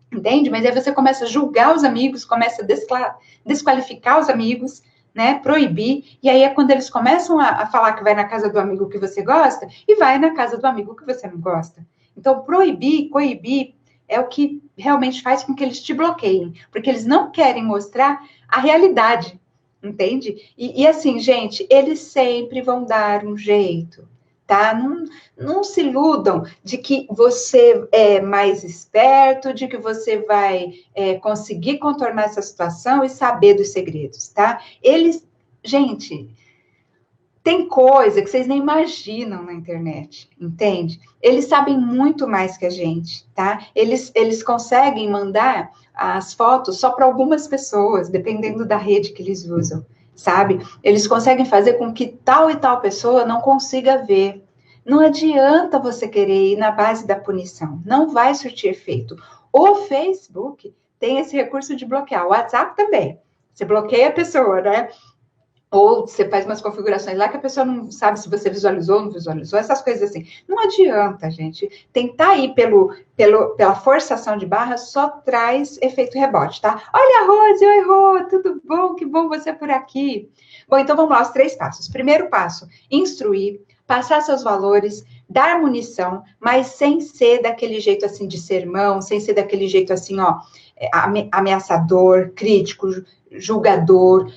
Entende? Mas aí você começa a julgar os amigos, começa a desqualificar os amigos, né? Proibir. E aí é quando eles começam a falar que vai na casa do amigo que você gosta e vai na casa do amigo que você não gosta. Então, proibir, coibir é o que realmente faz com que eles te bloqueiem, porque eles não querem mostrar a realidade, entende? E assim, gente, eles sempre vão dar um jeito, tá? Não se iludam de que você é mais esperto, de que você vai conseguir contornar essa situação e saber dos segredos, tá? Gente, tem coisa que vocês nem imaginam na internet, entende? Eles sabem muito mais que a gente, tá? Eles conseguem mandar as fotos só para algumas pessoas, dependendo da rede que eles usam, sabe? Eles conseguem fazer com que tal e tal pessoa não consiga ver. Não adianta você querer ir na base da punição, não vai surtir efeito. O Facebook tem esse recurso de bloquear, o WhatsApp também. Você bloqueia a pessoa, né? Ou você faz umas configurações lá que a pessoa não sabe se você visualizou ou não visualizou, essas coisas assim. Não adianta, gente. Tentar ir pela forçação de barra só traz efeito rebote, tá? Olha, Rose, oi, Rô, tudo bom? Que bom você por aqui. Bom, então vamos lá, os 3 passos. Primeiro passo, instruir, passar seus valores, dar munição, mas sem ser daquele jeito assim de sermão, sem ser daquele jeito assim, ó, ameaçador, crítico, julgador,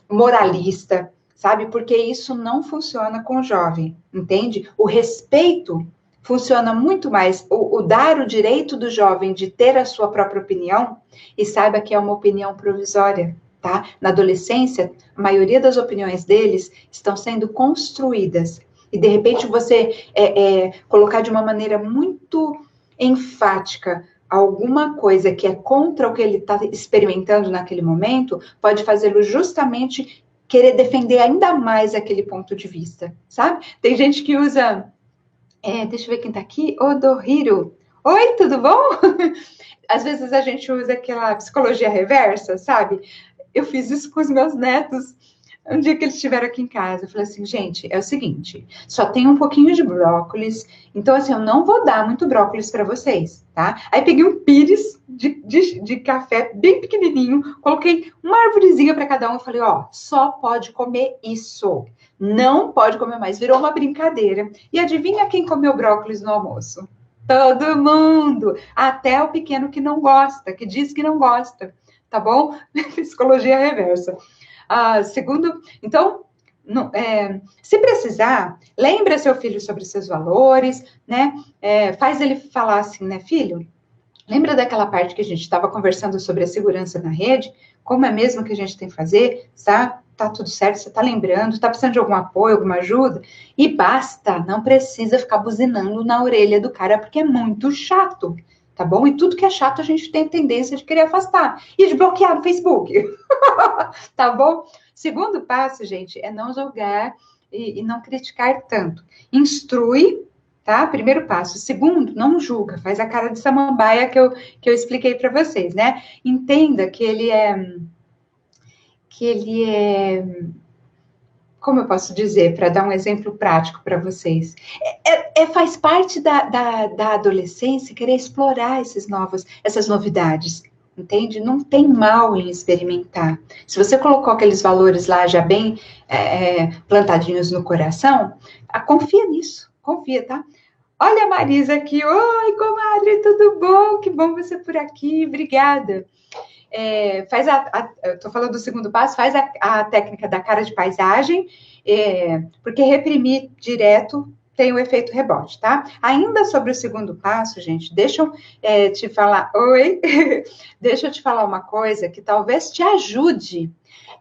moralista, sabe? Porque isso não funciona com o jovem, entende? O respeito funciona muito mais, o dar o direito do jovem de ter a sua própria opinião, e saiba que é uma opinião provisória, tá? Na adolescência, a maioria das opiniões deles estão sendo construídas. E, de repente, você colocar de uma maneira muito enfática alguma coisa que é contra o que ele está experimentando naquele momento, pode fazê-lo justamente querer defender ainda mais aquele ponto de vista, sabe? Tem gente que usa... deixa eu ver quem tá aqui. Odohiro. Oi, tudo bom? Às vezes a gente usa aquela psicologia reversa, sabe? Eu fiz isso com os meus netos um dia que eles estiveram aqui em casa. Eu falei assim, gente, é o seguinte, só tem um pouquinho de brócolis, então assim, eu não vou dar muito brócolis para vocês, tá? Aí peguei um pires de café bem pequenininho, coloquei uma arvorezinha para cada um e falei, ó, só pode comer isso. Não pode comer mais. Virou uma brincadeira. E adivinha quem comeu brócolis no almoço? Todo mundo. Até o pequeno que não gosta, que diz que não gosta. Tá bom? Psicologia reversa. Segundo, então, se precisar, lembra seu filho sobre seus valores, né? Faz ele falar assim, né, filho? Lembra daquela parte que a gente estava conversando sobre a segurança na rede? Como é mesmo que a gente tem que fazer? Tá tudo certo? Você tá lembrando? Tá precisando de algum apoio, alguma ajuda? E basta, não precisa ficar buzinando na orelha do cara, porque é muito chato, tá bom? E tudo que é chato a gente tem a tendência de querer afastar e de bloquear no Facebook, tá bom? Segundo passo, gente, é não julgar e não criticar tanto. Instrui, tá? Primeiro passo. Segundo, não julga, faz a cara de samambaia que eu expliquei para vocês, né? Entenda que ele é, como eu posso dizer, para dar um exemplo prático para vocês, faz parte da adolescência querer explorar essas novidades, entende? Não tem mal em experimentar. Se você colocou aqueles valores lá já bem plantadinhos no coração, confia nisso, confia, tá? Olha a Marisa aqui, oi, comadre, tudo bom? Que bom você por aqui, obrigada. Eu tô falando do segundo passo, faz a técnica da cara de paisagem, porque reprimir direto tem o efeito rebote, tá? Ainda sobre o segundo passo, gente, deixa eu te falar, deixa eu te falar uma coisa que talvez te ajude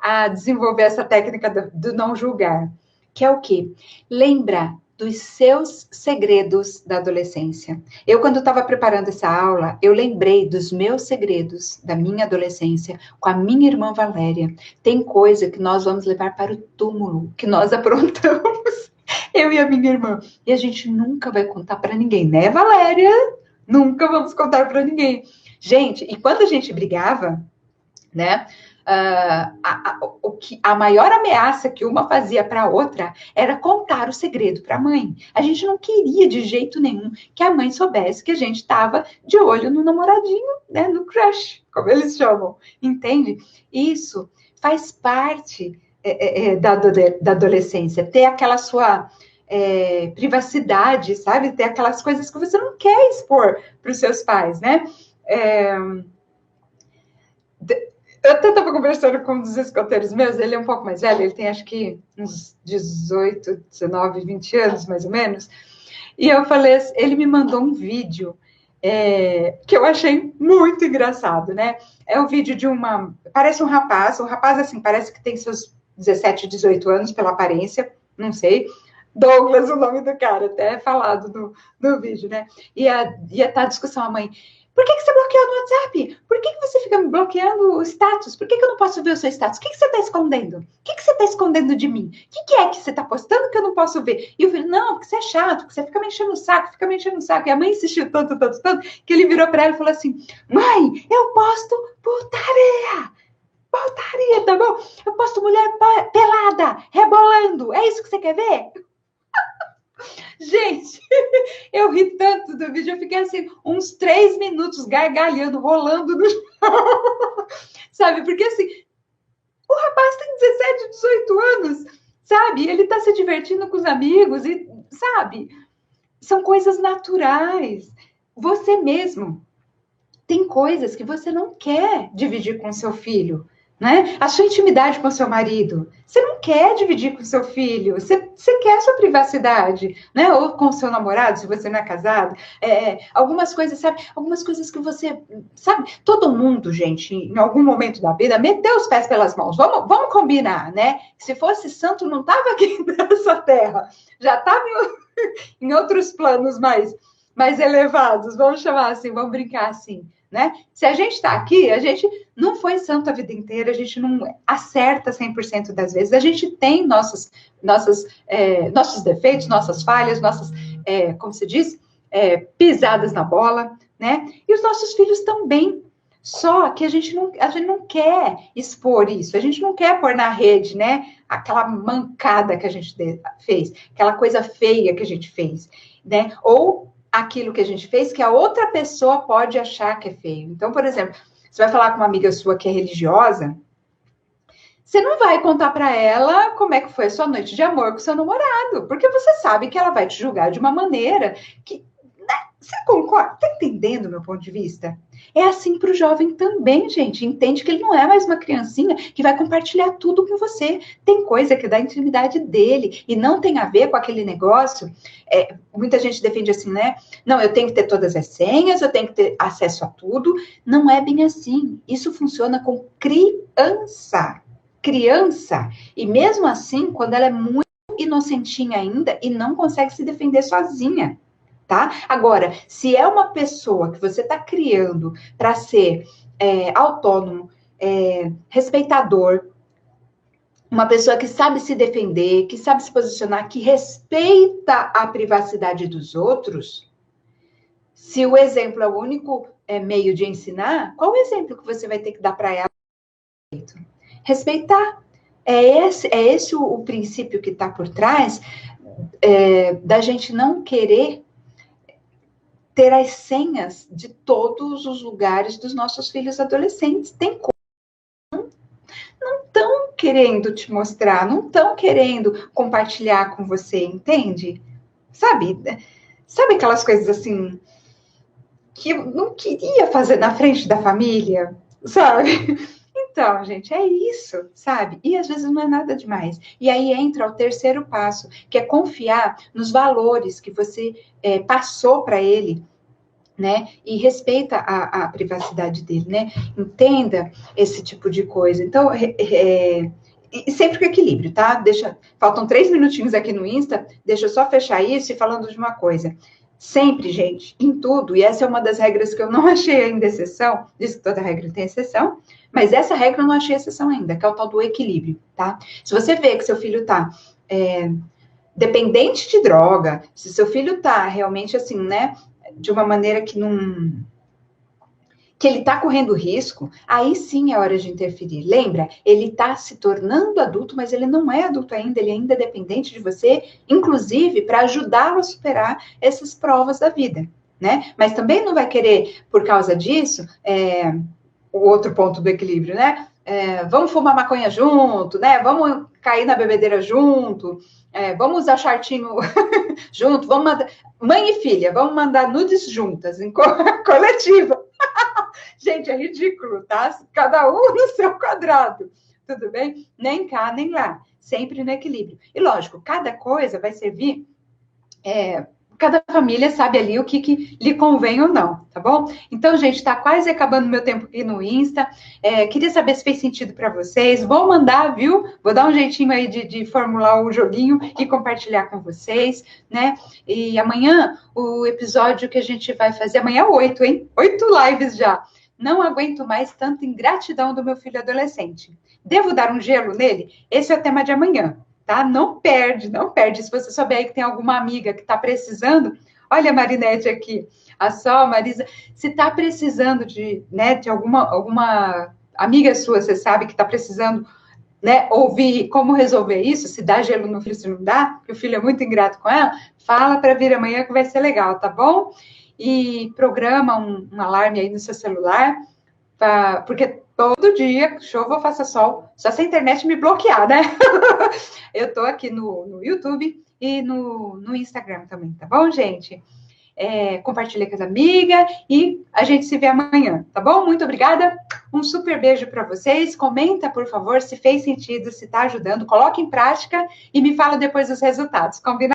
a desenvolver essa técnica do não julgar, que é o quê? Lembra dos seus segredos da adolescência. Eu, quando estava preparando essa aula, eu lembrei dos meus segredos da minha adolescência com a minha irmã Valéria. Tem coisa que nós vamos levar para o túmulo, que nós aprontamos, eu e a minha irmã. E a gente nunca vai contar para ninguém, né, Valéria? Nunca vamos contar para ninguém. Gente, e quando a gente brigava, né, a maior ameaça que uma fazia para a outra era contar o segredo para a mãe. A gente não queria de jeito nenhum que a mãe soubesse que a gente estava de olho no namoradinho, né, no crush, como eles chamam, entende? Isso faz parte da adolescência, ter aquela sua privacidade, sabe? Ter aquelas coisas que você não quer expor para os seus pais, né? Eu até estava conversando com um dos escoteiros meus, ele é um pouco mais velho, ele tem acho que uns 18, 19, 20 anos, mais ou menos, e eu falei, ele me mandou um vídeo que eu achei muito engraçado, né? É um vídeo de parece um rapaz assim, parece que tem seus 17, 18 anos pela aparência, não sei, Douglas, o nome do cara, até é falado no vídeo, né? Ia tá a discussão, a mãe... Por que você bloqueou no WhatsApp? Por que você fica me bloqueando o status? Por que eu não posso ver o seu status? O que você está escondendo? O que você está escondendo de mim? O que é que você está postando que eu não posso ver? E o filho, não, porque você é chato, porque você fica me enchendo o saco, fica me enchendo o saco. E a mãe insistiu tanto, que ele virou para ela e falou assim, mãe, eu posto putaria, tá bom? Eu posto mulher pelada, rebolando. É isso que você quer ver? Gente, eu ri tanto do vídeo, eu fiquei assim, uns 3 minutos gargalhando, rolando no chão, sabe? Porque assim, o rapaz tem 17, 18 anos, sabe? Ele tá se divertindo com os amigos e, sabe? São coisas naturais. Você mesmo tem coisas que você não quer dividir com seu filho, né? A sua intimidade com seu marido, você não quer dividir com seu filho, você você quer a sua privacidade, né? Ou com o seu namorado, se você não é casado. Algumas coisas, sabe? Algumas coisas que você... Sabe? Todo mundo, gente, em algum momento da vida, meteu os pés pelas mãos. Vamos combinar, né? Se fosse santo, não estava aqui nessa terra. Já estava em outros planos mais elevados. Vamos chamar assim, vamos brincar assim. Né? Se a gente está aqui, a gente não foi santo a vida inteira, a gente não acerta 100% das vezes, a gente tem nossos defeitos, nossas falhas, como se diz, pisadas na bola, né? E os nossos filhos também. Só que a gente não quer expor isso, a gente não quer pôr na rede, né? Aquela mancada que a gente fez, aquela coisa feia que a gente fez, né? Ou aquilo que a gente fez que a outra pessoa pode achar que é feio. Então, por exemplo, você vai falar com uma amiga sua que é religiosa, você não vai contar para ela como é que foi a sua noite de amor com o seu namorado, porque você sabe que ela vai te julgar de uma maneira que... Né? Você concorda? Tá entendendo o meu ponto de vista? É assim para o jovem também, gente. Entende que ele não é mais uma criancinha que vai compartilhar tudo com você. Tem coisa que é da intimidade dele e não tem a ver com aquele negócio. Muita gente defende assim, né? Não, eu tenho que ter todas as senhas, eu tenho que ter acesso a tudo. Não é bem assim. Isso funciona com criança. Criança. E mesmo assim, quando ela é muito inocentinha ainda e não consegue se defender sozinha. Tá? Agora, se é uma pessoa que você está criando para ser autônomo, respeitador, uma pessoa que sabe se defender, que sabe se posicionar, que respeita a privacidade dos outros, se o exemplo é o único meio de ensinar, qual o exemplo que você vai ter que dar para ela? Respeitar. É esse o princípio que está por trás da gente não querer ter as senhas de todos os lugares dos nossos filhos adolescentes. Tem coisa não estão querendo te mostrar, não estão querendo compartilhar com você, entende? Sabe aquelas coisas assim que eu não queria fazer na frente da família, sabe? Então, gente, é isso, sabe? E às vezes não é nada demais. E aí entra o terceiro passo, que é confiar nos valores que você passou para ele, né? E respeita a privacidade dele, né? Entenda esse tipo de coisa. Então, e sempre com equilíbrio, tá? Faltam 3 minutinhos aqui no Insta, deixa eu só fechar isso e falando de uma coisa. Sempre, gente, em tudo, e essa é uma das regras que eu não achei ainda exceção, diz que toda regra tem exceção, mas essa regra eu não achei exceção ainda, que é o tal do equilíbrio, tá? Se você vê que seu filho tá dependente de droga, se seu filho tá realmente assim, né, de uma maneira que ele tá correndo risco, aí sim é hora de interferir. Lembra? Ele tá se tornando adulto, mas ele não é adulto ainda, ele ainda é dependente de você, inclusive para ajudá-lo a superar essas provas da vida, né? Mas também não vai querer, por causa disso, o outro ponto do equilíbrio, né? Vamos fumar maconha junto, né? Vamos cair na bebedeira junto, vamos usar shortinho junto, vamos mandar... Mãe e filha, vamos mandar nudes juntas, em coletiva. Gente, é ridículo, tá? Cada um no seu quadrado, tudo bem? Nem cá, nem lá, sempre no equilíbrio. E lógico, cada coisa vai servir... cada família sabe ali o que lhe convém ou não, tá bom? Então, gente, tá quase acabando meu tempo aqui no Insta. Queria saber se fez sentido para vocês. Vou mandar, viu? Vou dar um jeitinho aí de formular o joguinho e compartilhar com vocês, né? E amanhã, o episódio que a gente vai fazer, amanhã é 8, hein? 8 lives já. Não aguento mais tanta ingratidão do meu filho adolescente. Devo dar um gelo nele? Esse é o tema de amanhã. Tá? Não perde, não perde. Se você souber aí que tem alguma amiga que está precisando, olha a Marinete aqui, a Sol, Marisa, se está precisando de alguma amiga sua, você sabe que está precisando, né, ouvir como resolver isso, se dá gelo no filho, se não dá, que o filho é muito ingrato com ela, fala para vir amanhã que vai ser legal, tá bom? E programa um alarme aí no seu celular, porque todo dia, chova ou faça sol, só se a internet me bloquear, né? Eu tô aqui no YouTube e no Instagram também, tá bom, gente? Compartilha com as amigas e a gente se vê amanhã, tá bom? Muito obrigada. Um super beijo para vocês. Comenta, por favor, se fez sentido, se está ajudando. Coloque em prática e me fala depois os resultados. Combinado?